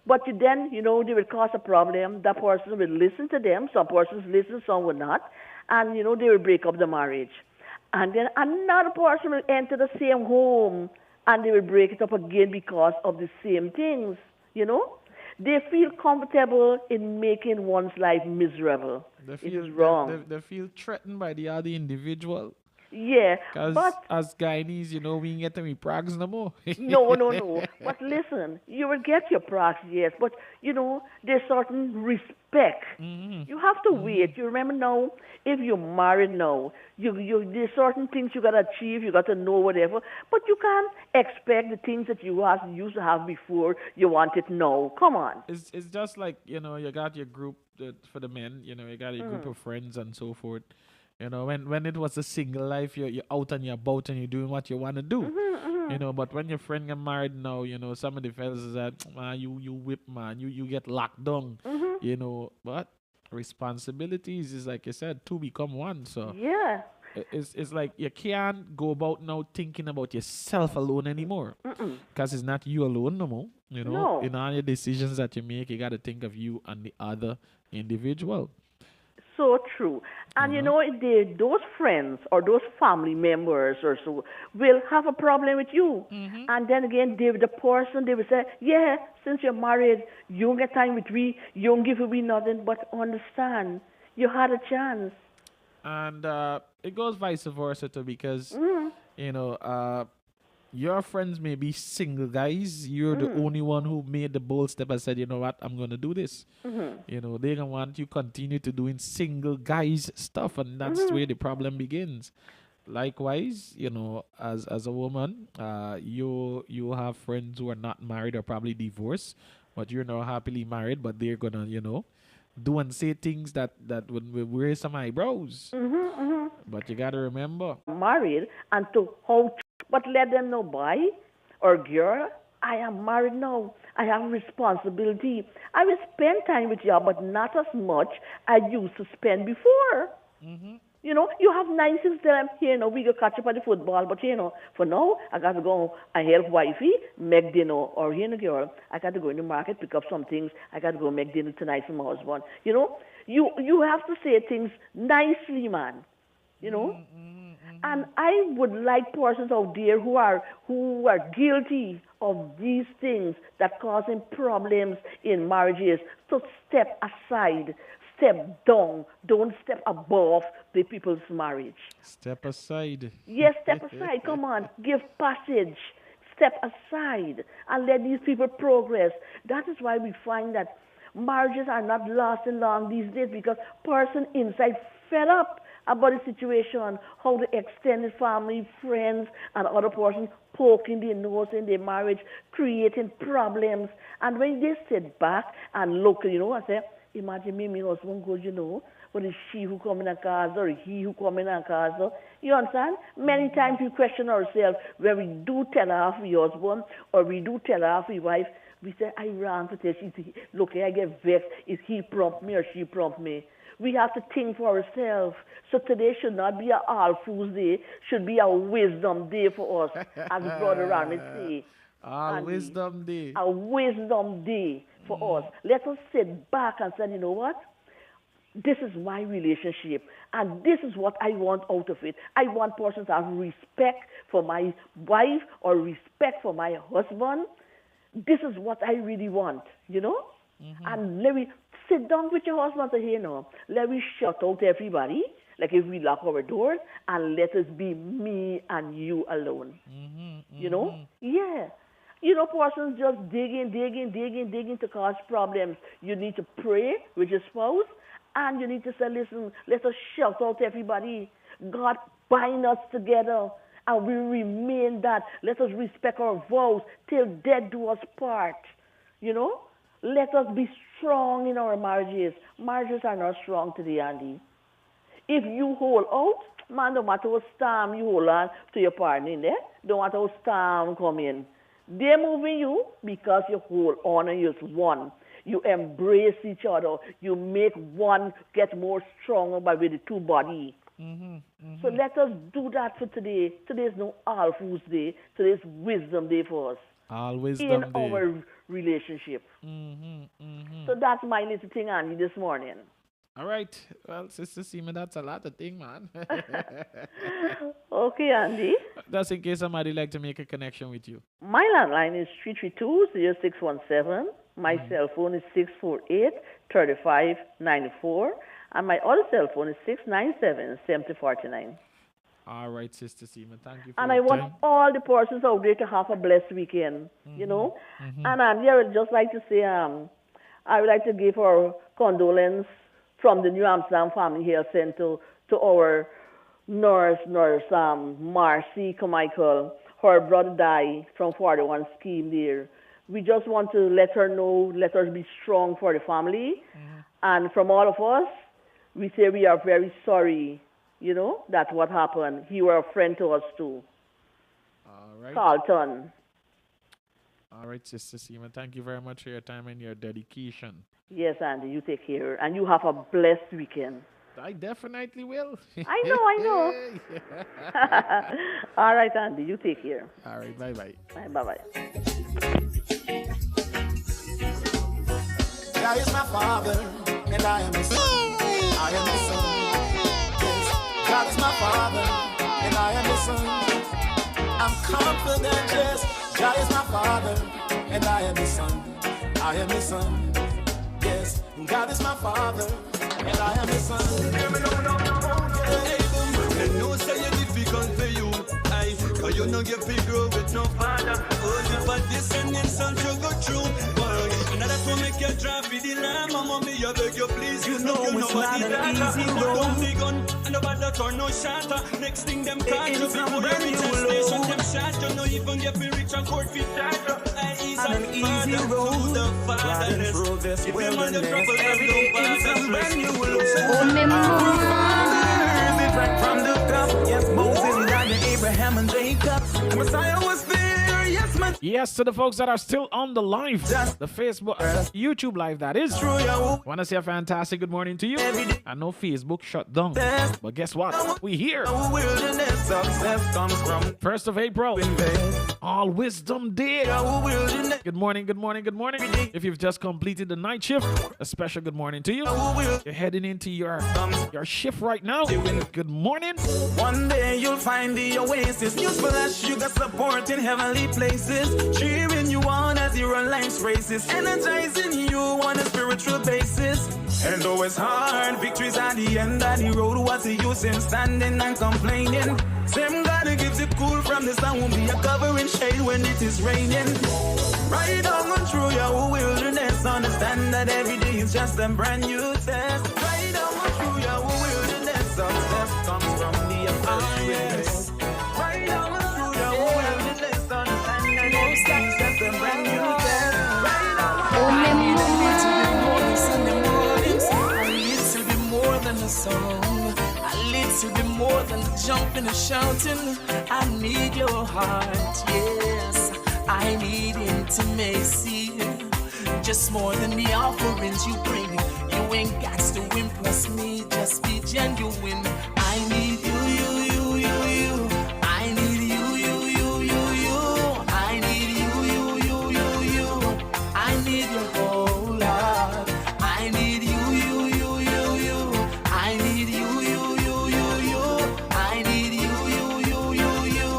But then, they will cause a problem. That person will listen to them. Some persons listen, some will not. And, they will break up the marriage. And then another person will enter the same home and they will break it up again because of the same things, They feel comfortable in making one's life miserable. It is wrong. They feel threatened by the other individual. Yeah, because as Guyanese, we ain't get to be prags no more. No. But listen, you will get your prags, yes. But, there's certain respect. You have to wait. You remember now, if you're married now, there's certain things you got to achieve, you got to know whatever. But you can't expect the things that you used to have before, you want it now. Come on. It's just like, you got your group for the men, you got your group of friends and so forth. When it was a single life, you're out and you're about and you're doing what you want to do. But when your friend get married now, some of the fellas is that, man, you whip, man, you get locked down. But responsibilities is, like you said, two become one. So yeah, it's like you can't go about now thinking about yourself alone anymore. Because it's not you alone no more. No. In all your decisions that you make, you got to think of you and the other individual. So true. And those friends or those family members or so will have a problem with you. And then again, the person, they will say, yeah, since you're married, you don't get time with me, you don't give me nothing. But understand, you had a chance. And it goes vice versa too, because, your friends may be single guys. You're the only one who made the bold step and said, you know what, I'm going to do this. They don't want you continue to doing single guys stuff. And that's where the problem begins. Likewise, as a woman, you have friends who are not married or probably divorced, but you're now happily married, but they're going to, do and say things that would raise some eyebrows. But you got to remember. Married and to hold. But let them know, boy or girl, I am married now. I have responsibility. I will spend time with you, but not as much I used to spend before. You have nice things that we go catch up at the football, but for now, I got to go and help wifey make dinner. Or girl, I got to go in the market, pick up some things. I got to go make dinner tonight for my husband. You have to say things nicely, man. And I would like persons out there who are guilty of these things that causing problems in marriages to step aside, step down, don't step above the people's marriage. Step aside. Yes, step aside. Come on, give passage. Step aside and let these people progress. That is why we find that marriages are not lasting long these days, because person inside fed up about the situation, how the extended family, friends, and other persons poking their nose in their marriage, creating problems. And when they sit back and look, I say, imagine me, my husband goes, but it's she who come in a casa or he who come in a casa. You understand? Many times we question ourselves when we do tell our husband or we do tell our wife, We say, I ran for this. Look, I get vexed. Is he prompt me or she prompt me? We have to think for ourselves. So today should not be a All Fools Day. Should be a wisdom day for us, as Brother Rami say. Wisdom day. A wisdom day for us. Let us sit back and say, you know what? This is my relationship, and this is what I want out of it. I want persons to have respect for my wife or respect for my husband. This is what I really want, you know? And let me sit down with your husband and say, you know, let me shut out everybody, like if we lock our doors, and let us be me and you alone. You know? Yeah. You know, persons just digging to cause problems. You need to pray with your spouse, and you need to say, listen, let us shout out everybody. God bind us together, and we remain that. Let us respect our vows till death do us part. You know? Let us be strong in our marriages. Marriages are not strong today, Andy. If you hold out, man, no matter what storm you hold on to your partner in there, no matter what storm come in, they're moving you because you hold on and you're one. You embrace each other. You make one get more stronger by with the two body. So let us do that for today. Today's no All Fools Day. Today's Wisdom Day for us. All Wisdom in Day. our relationship. So that's my little thing, Andy, this morning. All right. Well, Sister Seema, that's a lot of thing, man. Okay, Andy. That's in case somebody like to make a connection with you. My landline is 332-0617. My cell phone is 648-3594. And my other cell phone is 697-7049. All right, Sister Seema. Thank you for And I your want time. all the persons out there to have a blessed weekend, you know. And Andy, I would just like to say, I would like to give our condolence from the New Amsterdam Family Health Center to our nurse, Marcy Carmichael. Her brother died from 41 scheme there. We just want to let her know, let her be strong for the family. And from all of us, we say we are very sorry, you know, that's what happened. He was a friend to us too. All right. Carlton. All right, Sister Seema. Thank you very much for your time and your dedication. Yes, Andy, you take care. And you have a blessed weekend. I definitely will. I know. All right, Andy, you take care. All right, bye-bye. Bye-bye. God is my Father, and I am His Son. I am His Son. Yes, God is my Father, and I am His Son. I'm confident, yes, God is my Father, and I am His Son. I am His Son. Yes, God is my Father, and I am His Son. They know say it's difficult for you, cause you know you feel grow with no father. Only for this and insult you go through. And that's what make you drive for the lamb. Mommy, I beg you please. You know it's not an easy road. Don't be gun, and nobody turn no shatter. Next thing them catch you before you reach a station. Them shot you know even get me rich and court fit charger. It's an easy road. Riding through this wilderness. Everything's a brand new road. Right from the top, yes, Moses, Elijah, Abraham, and Jacob. The Messiah was there, yes, my. Yes, to the folks that are still on the live, the Facebook, YouTube live, that is. Want to say a fantastic good morning to you. I know Facebook shut down, but guess what? We here. 1st of April, All Wisdom Day. Good morning, good morning, good morning. If you've just completed the night shift, a special good morning to you. You're heading into your shift right now. Good morning. One day you'll find the oasis, useful as sugar support in heavenly places, cheering you on as you run life's races, energizing you on a spiritual basis. And though it's hard, victory's at the end of the road. What's the use in standing and complaining? Same God who gives it cool from the sun won't be a covering shade when it is raining. Ride on through your wilderness, understand that every day is just a brand new test. Ride on through your wilderness, success comes from the witness. Ride on through your wilderness, understand that every day is just a brand new test. Ride on than a song, a little bit more than the jumping and shouting. I need your heart, yes, I need intimacy. just more than the offerings you bring. You ain't got to impress me, just be genuine. I need you, you, you, you, you. I need you, you, you, you, you. I need you, you, you, you, you. I need your whole lot. I need you, you, you, you, you. I need you, you, you, you, you. I need you, you, you, you, you.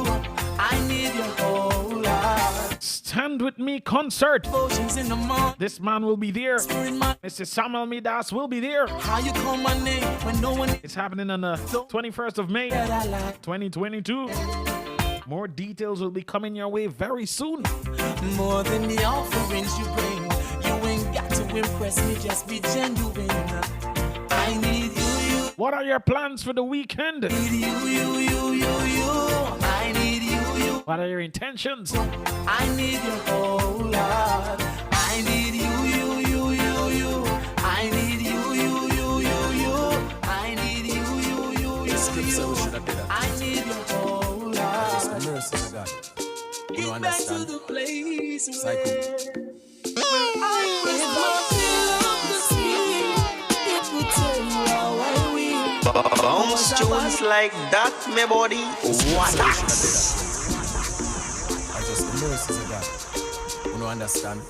I need your whole lot. Stand With Me concert. Emotions in the morning. This man will be there. Mr. Samuel Midas will be there. How you call my name when no one? It's happening on the 21st of May, 2022. More details will be coming your way very soon. More than the offerings you bring. You ain't got to impress me, just be genuine. I need you, you. What are your plans for the weekend? I need you, you, you, you, you. I need you, you. What are your intentions? I need your whole lot. I need you, you, you, you, you. I need you, you, you, you, you. I need you, you, you, you, you. I need your whole lot. It's the mercy of God. You Get understand? back to the place Psycho. If my pillow could speak, it would tell you how I will. Bounce tunes like that, my body. What? I just the mercies of God. You don't understand?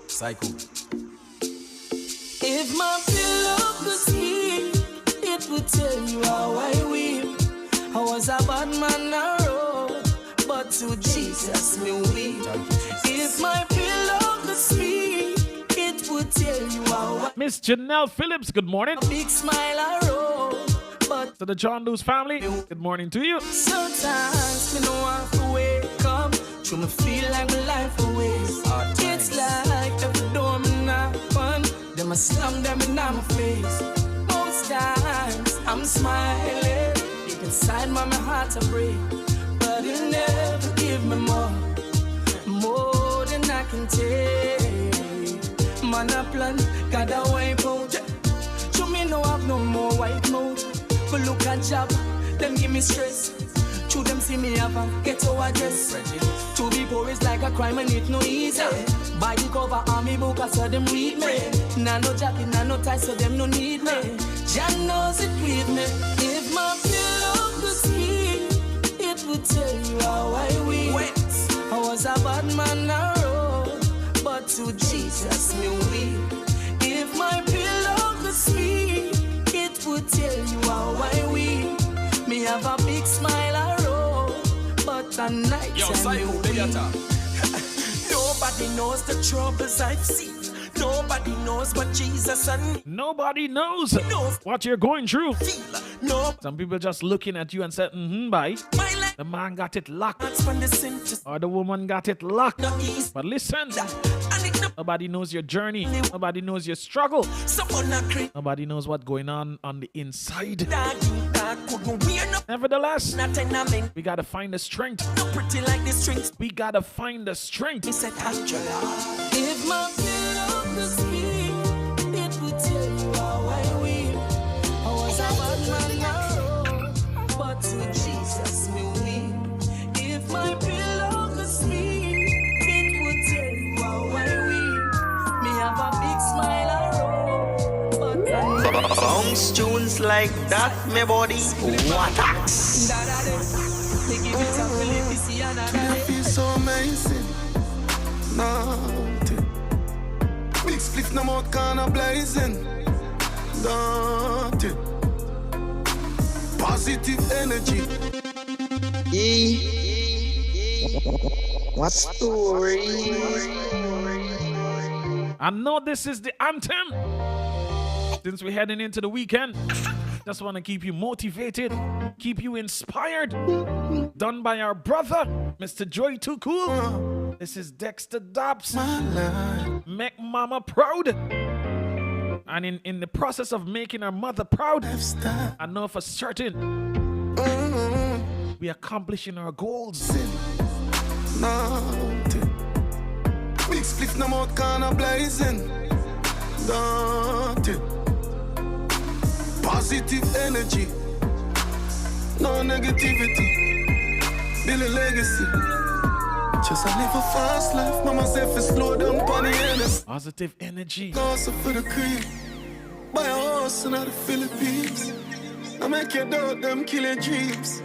Psycho. If my pillow could speak, it would tell you how I will. I was a bad man on road, but to Jesus me will. If my pillow could speak, it would tell you how I. Miss Janelle Phillips, good morning. A big smile I roll, but to the John Lewis family, good morning to you. sometimes me no want to wake up. To me feel like my life away. It's like every door me knock on, them I slam them in my face. Most times I'm smiling, deep inside my heart I break, but you never give me more than I can take. Man a plan, gotta wipe out. To me no have no more white mouth. But look at job, them give me stress. To them see me have a ghetto address. To be poor is like a crime and it no easy. Buy the cover on me book, I saw them read me. Nah no jacket, nah no tie, so them no need me. Jah knows it with me. If my pillow could speak, it would tell you how I will. I was a bad man on road, but to Jesus me will. If my pillow could speak, it would tell you how I will. Me have a big smile I roll, but at night time you weep. Nobody knows the troubles I've seen. Nobody knows what Jesus and nobody knows what you're going through. No. Some people just looking at you and say, bye. The man got it locked. Or the woman got it locked. But listen, nobody knows your journey. Nobody knows your struggle. Nobody knows what's going on the inside. Nevertheless, we gotta find the strength. We gotta find the strength. If my pillow could speak, it would tell you how I will. I was a bad man now, but to Jesus me will. If my pillow could speak, it would tell you how I will. Me have a big smile I roll, but I Bounce tunes like that, my body. What? Today feels so amazing. Nothing. Big spliff no more kinda blazing. Nothing. Positive energy. What story? I know this is the anthem. Since we're heading into the weekend, just want to keep you motivated, keep you inspired. Done by our brother, Mr. Joy Too Cool. This is Dexter Dobbs. Make mama proud. And in the process of making our mother proud, I know for certain we accomplishing our goals. Nothing. Big spliff no more kinda blazing. Nothing. Positive energy. No negativity. Build a legacy. Just I live a fast life. Mama said for slow down on the endless. Positive energy. Gossip for the cream. Buy a horse in the Philippines. I make your dog them kill your dreams.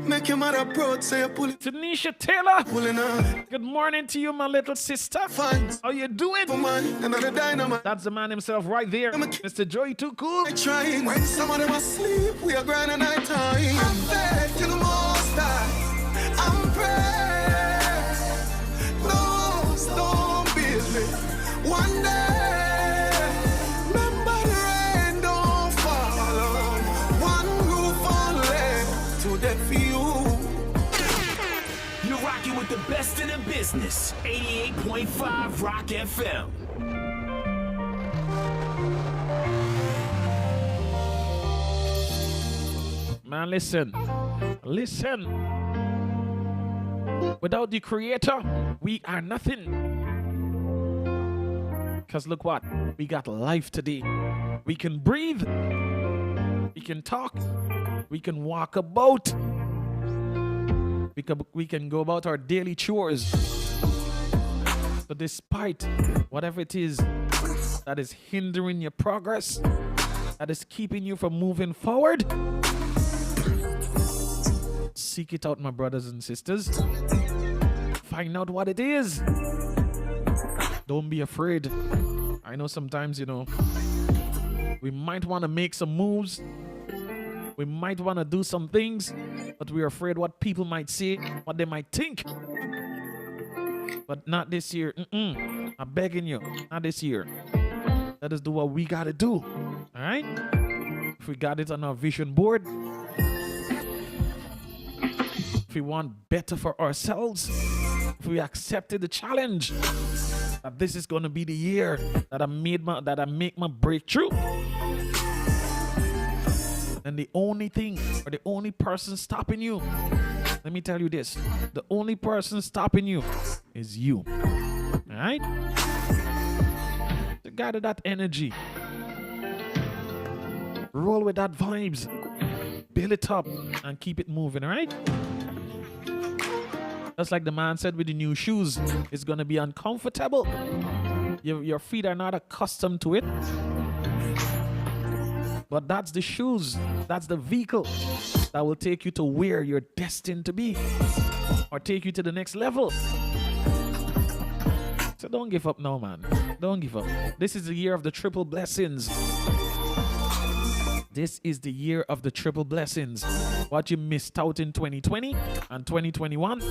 Make your mother proud, say you pull it. Tanisha Taylor. Pulling on. Good morning to you, my little sister. Fine. How you doing? Another dynamite. That's the man himself right there. Mr. Joey Too Cool. I trying. When some of them asleep, we are grinding night time. I'm fed to the most high. I'm praying. No storm business. One day, remember the rain don't fall on one roof only. To that for you. You're rocking with the best in the business. 88.5 Rock FM. Man, listen. Listen. Without the Creator, we are nothing. Because look what? We got life today. We can breathe. We can talk. We can walk about. We can go about our daily chores. So despite whatever it is that is hindering your progress, that is keeping you from moving forward, seek it out, my brothers and sisters. Find out what it is. Don't be afraid. I know sometimes, we might want to make some moves. We might want to do some things, but we're afraid what people might say, what they might think. But not this year. I'm begging you, not this year. Let us do what we got to do. All right? If we got it on our vision board, if we want better for ourselves, if we accepted the challenge that this is going to be the year that I make my breakthrough, and the only thing or the only person stopping you, let me tell you this, the only person stopping you is you. All right? So gather that energy, roll with that vibes, build it up and keep it moving. All right? Just like the man said with the new shoes, it's going to be uncomfortable. Your feet are not accustomed to it. But that's the shoes, that's the vehicle that will take you to where you're destined to be or take you to the next level. So don't give up now, man. Don't give up. This is the year of the triple blessings. This is the year of the triple blessings. What you missed out in 2020 and 2021,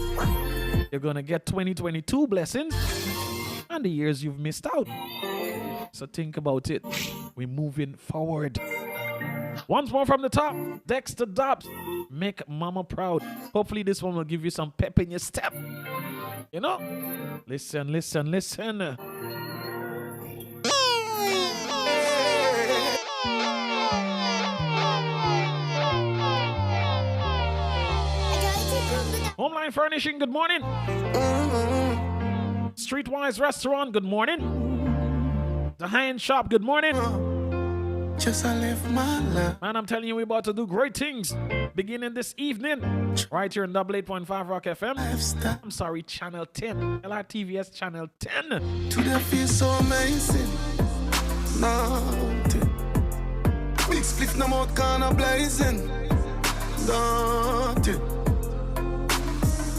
you're going to get 2022 blessings and the years you've missed out. So think about it. We're moving forward. Once more from the top, Dexter Dobbs, make mama proud. Hopefully this one will give you some pep in your step. Listen, listen, listen. Homeline Furnishing, good morning. Streetwise Restaurant, good morning. The High-End Shop, good morning. Just I live my life. Man, I'm telling you, we're about to do great things beginning this evening. Right here on 88.5 Rock FM. I'm sorry, Channel 10. LRTVS Channel 10. Today feels so amazing. Nothing. Big spliff no more kinda blazing. Nothing.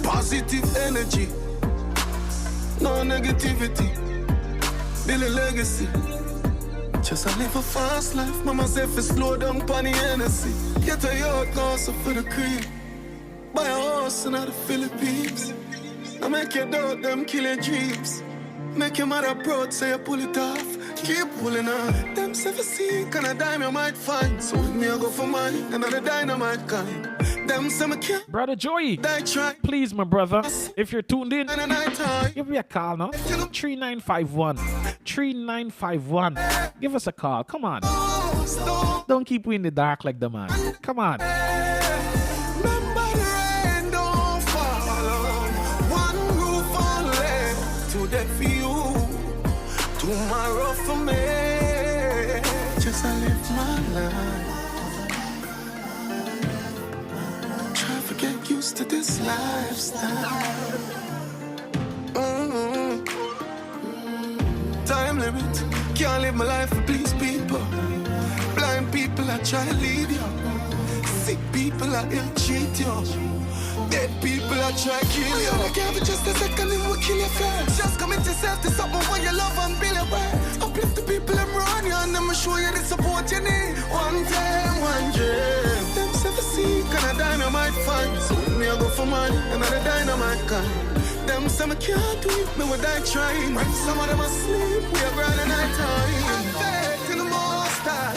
Positive energy. No negativity. Build a legacy. Just I live a fast life. Mama said for slow down on the Hennessy. Get a yacht, gossip for the cream. Buy a horse in the Philippines. I make your dog them kill your dreams. Make your mother proud, say you pull it off. Keep pulling on. Them 17 kind of dime you might find. So with me I go for mine, another dynamite kind. Them say me can't. Brother Joey, please my brother, if you're tuned in, give me a call now. 3951. 3951. Give us a call. Come on. Don't keep we in the dark like the man. Come on. Remember the rain don't fall on one roof only. Today for you, tomorrow for me. Just I live my life. Try to get used to this lifestyle. ignorant. Can't live my life to please people. Blind people, I try to lead you. Sick people, I ill treat you. Dead people, I try to kill you. I can't be just a second and we'll kill you first. Just commit yourself to something when you love and build your worth. Uplift the people, I'm run you, and I'm show you the support you need. One time, one dream. Them self-seek, and I dynamite find. So when me I go for money, another dynamite kind. Them say me can't do it, me would die trying. When some of them asleep, we are grand at night time. I'm faith in the most high.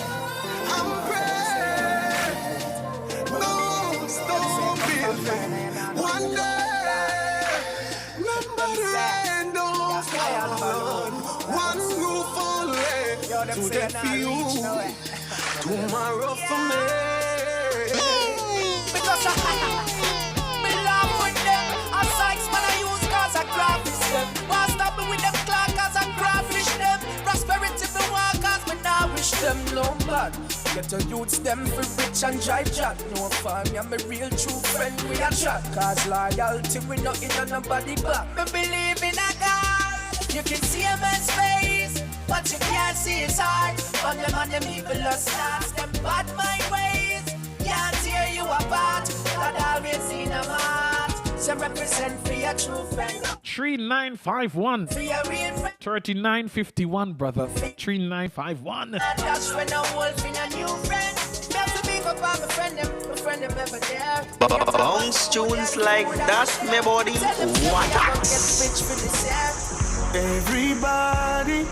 I'm praying. No, stone building. One day, remember the rain don't fall. One roof only. Today for you, tomorrow for me. Because me love with them. I sites when I use cause I graphics them. Why stop me with them clock cause I graphish them. Prosperity me want cause me now wish them no bad. Get your youths them for rich and dry chat. No fun, I'm a real true friend we a chat. Cause loyalty we not in on nobody back. Me believe in a God. You can see a man's face, but you can't see his heart. But them and them evil stars, them bad mind ways. Can't tear you apart. God always in a heart. So represent for your true friend. 3951 For your real friend. 3951, brother. 3951. That's when I'm wolfing a new friend. Never big up on my friend them ever there. Bounce tunes like that's my body. What? Everybody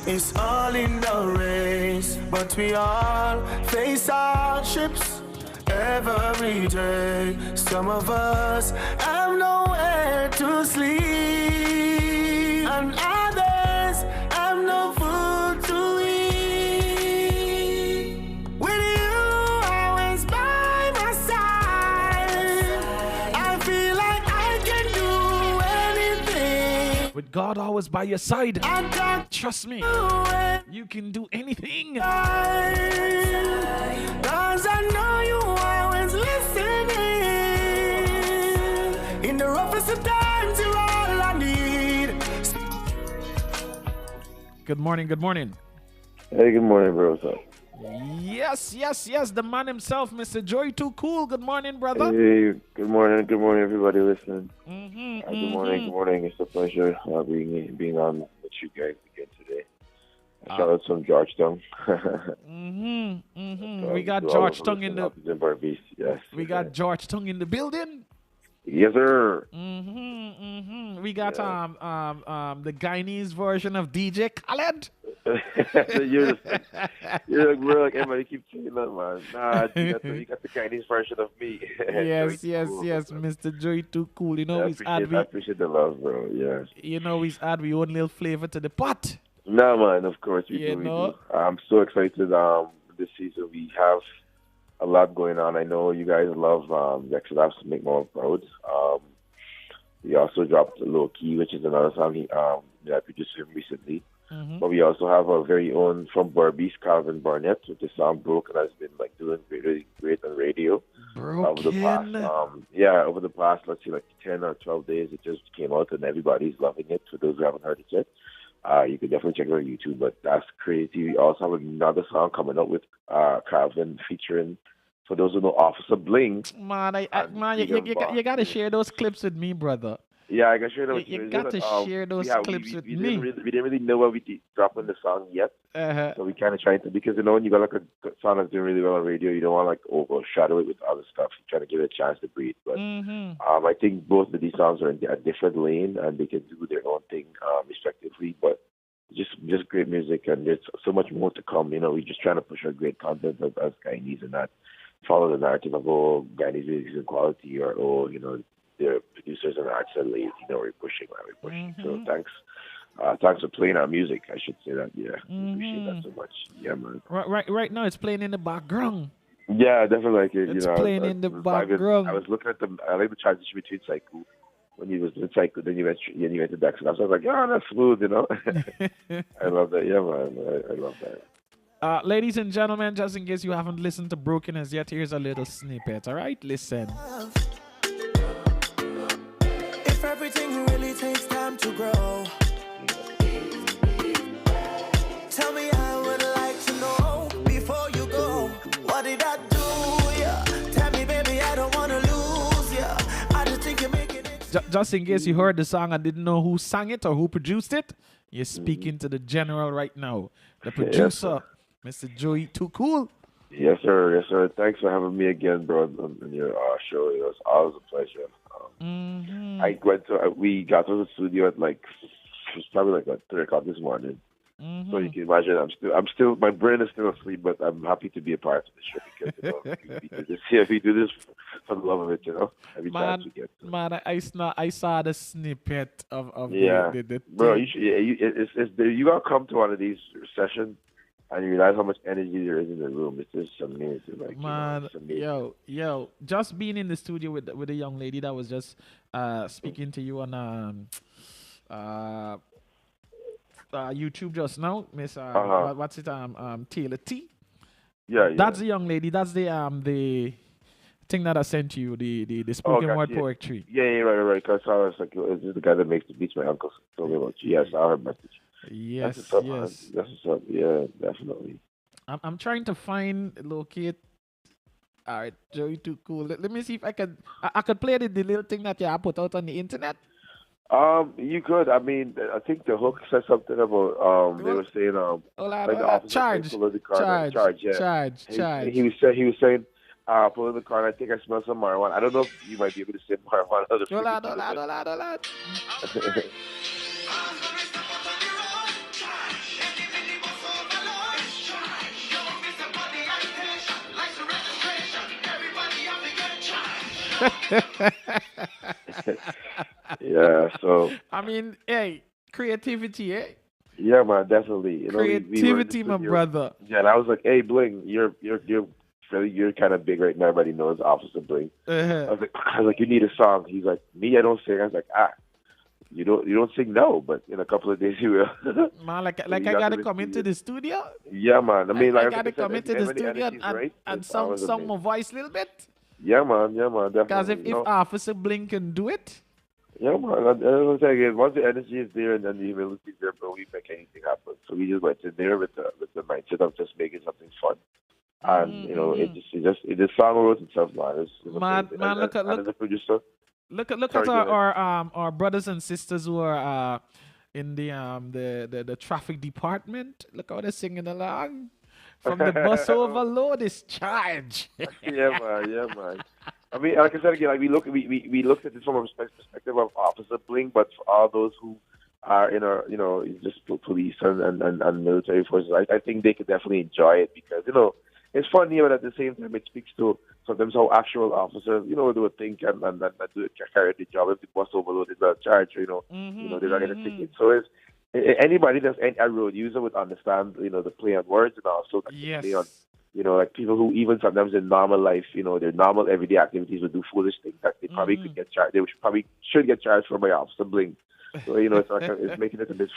is all in the race, but we all face hardships every day. Some of us have nowhere to sleep, and others have no food to eat. With you always by my side, I feel like I can do anything. With God always by your side, trust me, you can do anything. Cause I know you always listening. In the roughest of times, you're all I need. Good morning, good morning. Hey, good morning, bro. What's up? Yes, the man himself, Mr. Joy Too Cool. Good morning, brother. Hey, good morning, everybody listening. Good morning. It's a pleasure being on with you guys again today. Shout out from Georgetown. We got Georgetown in the. Yes. We got Georgetown in the building. Yes, sir. We got the Guyanese version of DJ Khaled. you're like, bro, like everybody keep saying that, man. Nah, you got the Guyanese version of me. yes, Mr. Joy Too Cool. You know, I appreciate the love, bro. Yes. You know, we add we own little flavor to the pot. No, man, of course we do. I'm so excited. This season we have a lot going on. I know you guys love Dexter Labs to Make More Proud. We also dropped Low Key, which is another song that I produced him recently. But we also have our very own from Berbice, Calvin Barnett, with the song Broken has been like doing really great on radio. Over the past, let's say like 10 or 12 days, it just came out and everybody's loving it. For those who haven't heard it yet, you can definitely check it on YouTube, but that's crazy. We also have another song coming up with Calvin featuring, for those who know, Officer Bling. Man, you got to share those clips with me, brother. Yeah, I can share those. You got to share those clips with me. We didn't really know where we dropping the song yet, so we kind of trying to, because you know when you got like a song that's doing really well on radio, you don't want to like overshadow it with other stuff. You're trying to give it a chance to breathe. But I think both of these songs are in a different lane and they can do their own thing respectively. But just great music, and there's so much more to come. You know, we're just trying to push our great content as Guyanese and not follow the narrative of Guyanese music is quality or you know, the producers and artists are lazy. You know, we're pushing. So thanks for playing our music. I should say that. Yeah, appreciate that so much. Yeah, man. Right now, it's playing in the background. Yeah, definitely like it. It's playing in the background. I was looking at I like the transition between Psycho. When you was in Psycho, then you went to Dexter. I was like, yeah, that's smooth, you know. I love that. Yeah, man. I love that. Ladies and gentlemen, just in case you haven't listened to Broken as yet, here's a little snippet. All right, listen. If everything really takes time to grow, Tell me, I would like to know before you go. What did I do? Yeah. Tell me, baby, I don't wanna lose. Yeah. I just think you're making it. Just in case you heard the song and didn't know who sang it or who produced it, you're speaking to the general right now, the producer, Mr. Joey Too Cool. Yes, sir. Yes, sir. Thanks for having me again, bro, on your show. It was always a pleasure. We got to the studio at it was probably like 3 o'clock this morning. So you can imagine, I'm still, my brain is still asleep, but I'm happy to be a part of the show because we do this for the love of it, every chance we get. Man, I saw the snippet of the bro. You gotta come to one of these sessions and you realize how much energy there is in the room. It's just amazing. Man, amazing. yo, just being in the studio with a young lady that was just speaking to you on YouTube just now, Miss what's it Taylor T. Yeah, that's the young lady. That's the thing that I sent to you, the spoken word poetry. Yeah, right. Because I was like, is this the guy that makes the beats? My uncle told me about you. Yes, I heard message. Yes, That's what's up. Yeah, definitely. I'm trying to locate. All right, Joey Too Cool. Let me see if I could play the little thing that you put out on the internet. You could. I mean, I think the hook said something about they were saying charge. He was saying pull in the car and I think I smell some marijuana. I don't know if you might be able to say marijuana. Hold on. Yeah, so I mean, hey, creativity, eh? Yeah, man, definitely. Creativity, my brother. Yeah, and I was like, hey, Bling, you're kind of big right now. Everybody knows Officer Bling. I was like, you need a song. He's like, me, I don't sing. I was like, you don't sing, no, but in a couple of days you will. Man, like I gotta come into the studio. Yeah, man. I mean, I gotta come into the studio and song my voice a little bit. Yeah, man, definitely. Because if Officer Bling can do it. Yeah, man. I was saying again, once the energy is there and then the humility is there, bro, we make anything happen. So we just went in there with the mindset of just making something fun. And the song wrote itself, man. Man, look at the producer. Look at our brothers and sisters who are in the traffic department. Look how they're singing along. From the bus overload is charge. Yeah, man. I mean, like I said again, we looked at this from a perspective of Officer Bling, but for all those who are in our, just police and military forces, I think they could definitely enjoy it because, it's funny, but at the same time, it speaks to sometimes how actual officers, they would think and do carry the job if the bus overload is a charge, they're not getting a ticket. So it's anybody that's a road user would understand, the play on words and also play on, like people who even sometimes in normal life, their normal everyday activities would do foolish things that they probably could get charged. They should get charged for by Officer Bling. So it's making it a bit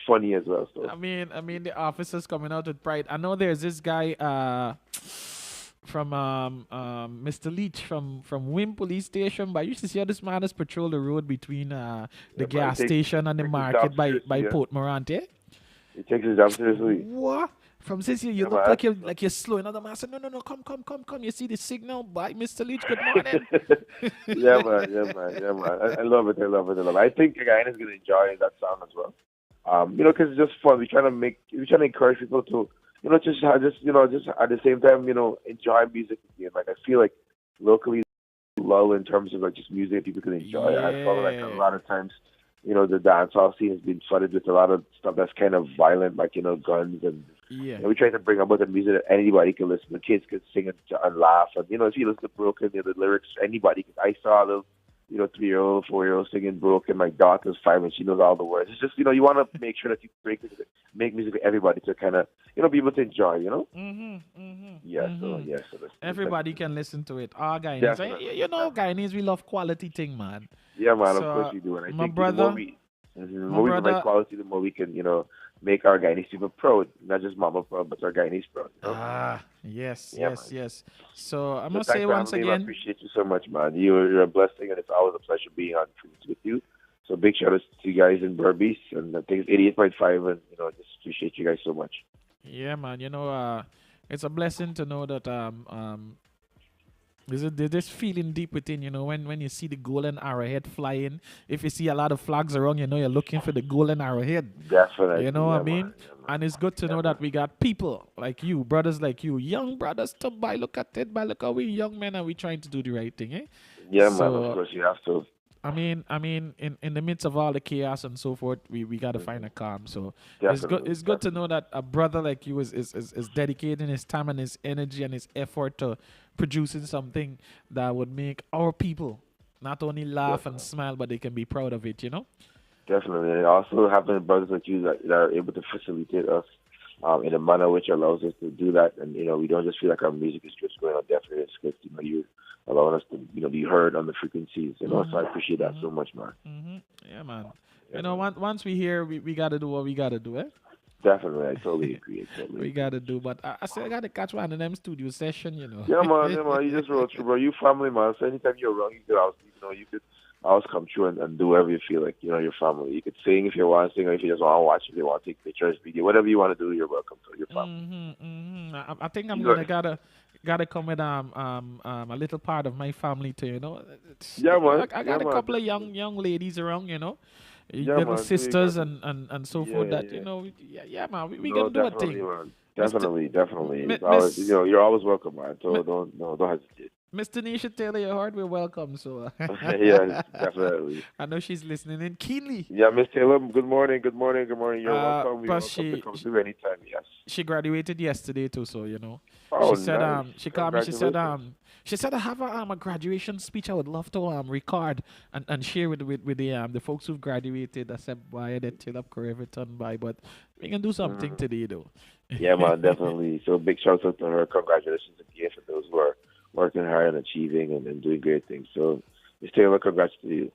funny as well. So I mean the officers coming out with pride. I know there's this guy from Mr. Leach from Wim Police Station, but I used to see how this man has patrolled the road between the gas station and the market by Port Morant. He takes his job seriously. What? From Sicily, you look like you're slow. Another man said, no, come. You see the signal? Bye, Mr. Leach. Good morning. Yeah, man. I love it. I think a guy is going to enjoy that song as well. Because it's just fun. We're trying to encourage people to, just at the same time, enjoy music again. Like I feel like locally, low in terms of like just music people can enjoy. Yeah. I feel like a lot of times, the dancehall scene has been flooded with a lot of stuff that's kind of violent, like guns and. Yeah. We try to bring about the music that anybody can listen to. Kids can sing and laugh. And, if you listen to Broken, the lyrics, anybody can. I saw a little, 3-year-old, 4-year-old singing Broken. My daughter's 5 and she knows all the words. It's just, you want to make sure that you make music for everybody to kind of, be able to enjoy, Yeah, so everybody can listen to it. All Guyanese. Definitely. Guyanese, we love quality thing, man. Yeah, man, of course we do. And I think brother, the more we provide quality, the more we can, make our Guyanese people proud, not just Mama proud, but our Guyanese proud. Yes. So I must say once again, I appreciate you so much, man. You're a blessing, and it's always a pleasure being on with you. So big shout outs to you guys in Berbice, and I think it's 88.5, and just appreciate you guys so much. Yeah, man. It's a blessing to know that there's this feeling deep within, when you see the golden arrowhead flying. If you see a lot of flags around, you're looking for the golden arrowhead. Definitely. You know what I mean? And it's good to know that we got people like you, brothers like you, young brothers to buy. Look at it, look how we young men are we trying to do the right thing, eh? Yeah, man, of course you have to. I mean, in the midst of all the chaos and so forth, we got to find a calm. So it's good to know that a brother like you is dedicating his time and his energy and his effort to producing something that would make our people not only laugh and smile, but they can be proud of it, Definitely. And also having brothers like you that are able to facilitate us in a manner which allows us to do that. And, we don't just feel like our music is just going on deaf ears because, you allowing us to, be heard on the frequencies. So I appreciate that so much, man. Yeah, man. Once we hear, we got to do what we got to do, eh? Definitely. I totally agree. We got to do. But I said I got to catch one of them studio session, Yeah, man. You just roll through, bro. You family, man. So anytime you're around, you could always come through and do whatever you feel like, your family. You could sing if you want to sing, or if you just want to watch, if you want to take pictures, video, whatever you want to do, you're welcome to your family. I think I'm gonna gotta come with a little part of my family too, Yeah, man. I got a couple of young ladies around, little sisters and so forth. That man, we can do a thing. Man. Definitely. It's always, you're always welcome, man. So don't hesitate. Miss Tanisha Taylor, your heart, we're welcome. So yeah, definitely. I know she's listening in keenly. Yeah, Miss Taylor, good morning. You're welcome. You're welcome to come through anytime, yes. She graduated yesterday too, so Oh, she said nice. she called me, she said I have a graduation speech I would love to record and share with the folks who've graduated. I said why they till up Everton by, but we can do something today though. Yeah, man, definitely. So big shout out to her. Congratulations again for those who are working hard and achieving and doing great things. So, Ms. Taylor, congrats to you.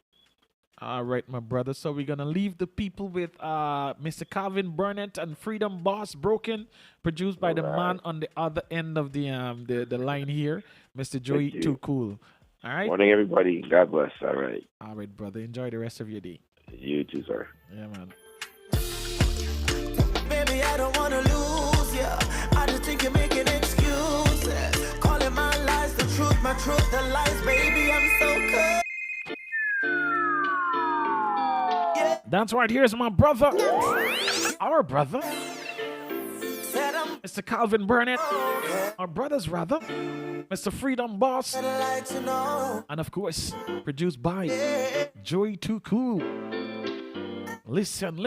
All right, my brother. So we're gonna leave the people with Mr. Calvin Burnett and Freedom Boss Broken, produced by the man on the other end of the line here, Mr. Joey Too Cool. All right. Morning, everybody. God bless. All right. All right, brother. Enjoy the rest of your day. You too, sir. Yeah, man. Baby, I don't wanna lose ya. I just think you're making excuses, calling my lies the truth, my truth the lies. Baby, I'm so good. That's right. Here's my brother, our brother, Mr. Calvin Burnett, our brothers rather, Mr. Freedom Boss, and of course, produced by Joey Too Cool. Listen.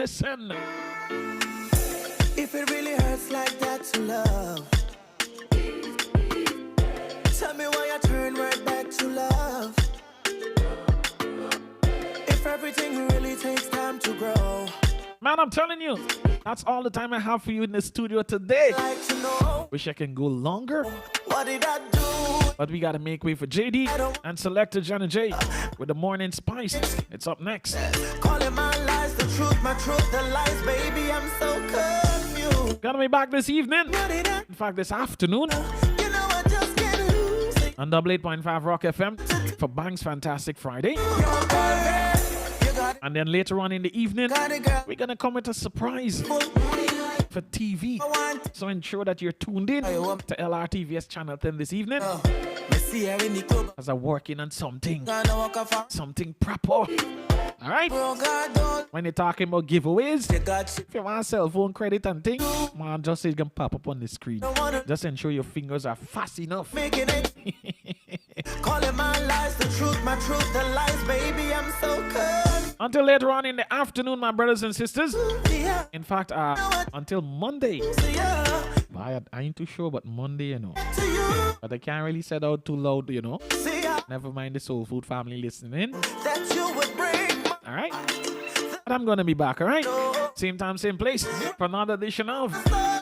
If it really hurts like that to love, tell me why I turn right back to love. If everything really takes time to grow. Man, I'm telling you, that's all the time I have for you in the studio today. Wish I can go longer. What did I do? But we gotta make way for JD and Selector Johnny J with the Morning Spice. It's up next. Calling my lies the truth, my truth the lies. Baby, I'm so confused. Gonna be back this evening. In fact, this afternoon. On 88.5 Rock FM for Bang's Fantastic Friday. And then later on in the evening, we're gonna come with a surprise for TV. So ensure that you're tuned in to LRTVS Channel 10 this evening. As I'm working on something proper. Alright? When you're talking about giveaways, if you want cell phone credit and things, man, just say you can pop up on the screen. Just ensure your fingers are fast enough. Calling my lies the truth, my truth the lies. Baby, I'm so good. Until later on in the afternoon, my brothers and sisters. In fact, until Monday. I ain't too sure about Monday, But I can't really say it out too loud, Never mind the Soul Food family listening. That you would bring. All right. But I'm going to be back, all right? Same time, same place for another edition of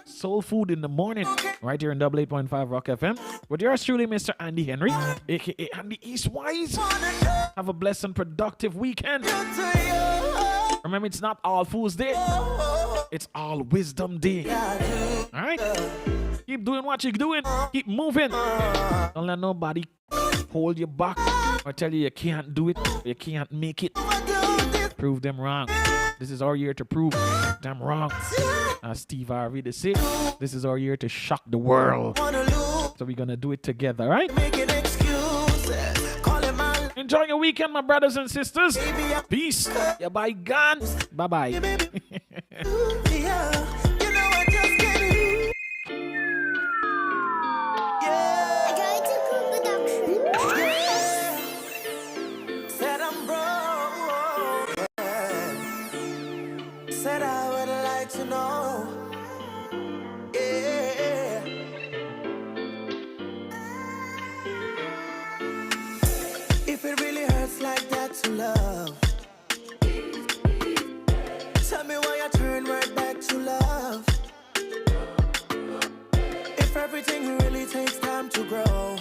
Soul Food in the Morning, right here in 88.5 Rock FM. With yours truly, Mr. Andy Henry, a.k.a. Andy Eastwise. Have a blessed and productive weekend. Remember, it's not all Fool's Day. It's all Wisdom Day. All right? Keep doing what you're doing. Keep moving. Don't let nobody hold you back or tell you can't do it, you can't make it, prove them wrong. This is our year to prove them wrong. As Steve Harvey they say, this is our year to shock the world. So we're gonna do it together, right? Enjoy your weekend, my brothers and sisters. Peace. Yeah, bye, gone. Bye-bye. Said I'm broke. Said I would like to know. Yeah. If it really hurts like that to love, tell me why I turn right back to love. If everything really takes time to grow,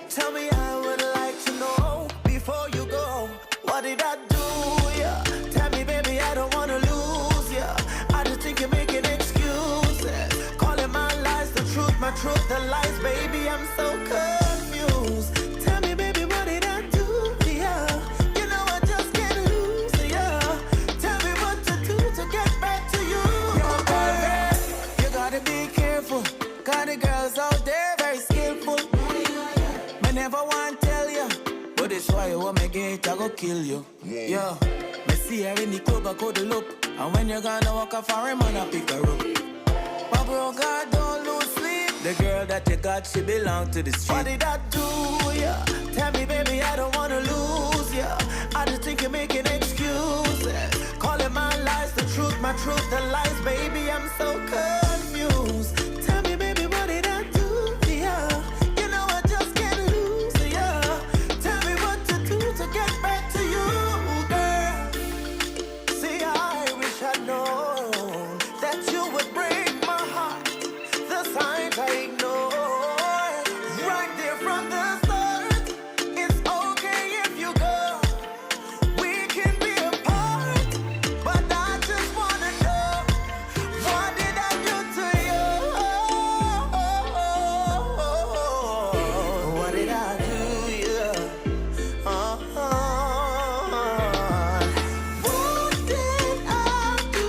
tell me I would like to know before you go. What did I do? Yeah. Tell me, baby, I don't wanna lose ya. I just think you're making excuses, calling my lies the truth, my truth the lies. Baby, I'm so confused. Tell me, baby, what did I do? Yeah. You know I just can't lose ya. Tell me what to do to get back to you. You're perfect. You gotta be careful. Got the girls out there very skillful. Me never want to tell you, but it's why you want me get, I go kill you. Yeah. Me see her in the club, I cuddle up. And when you're gonna walk off for him, I pick her up. But bro, God, don't lose sleep. The girl that you got, she belong to the street. What did I do? Yeah. Tell me, baby, I don't wanna lose ya. I just think you're making excuses, calling my lies the truth, my truth the lies. Baby, I'm so confused. Tell me, baby, what did I do? Yeah. You know I just can't lose ya. Tell me what to do to get back to you, girl. See, I wish I'd known that you would break my heart. The signs I ignored, right there from the start. It's okay if you go, we can be apart. But I just wanna know, what did I do to you? What did I do? Yeah. What did I do?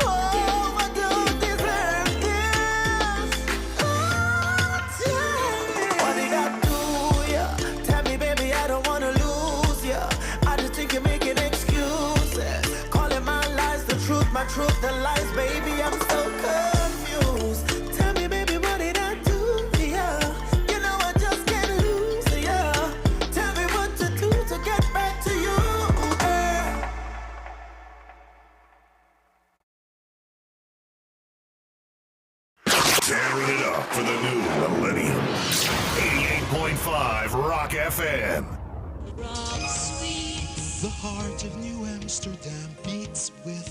Oh, I don't deserve this. What did I do? Yeah. Tell me, baby, I don't wanna lose ya. I just think you're making excuses, calling my lies the truth, my truth the lies. Baby, I'm so confused. Tell me, baby, what did I do? Yeah. You know I just can't lose ya. Tell me what to do to get back to you, girl. Tearing it up for the new millennium. 88.5 Rock FM. The heart of New Amsterdam beats with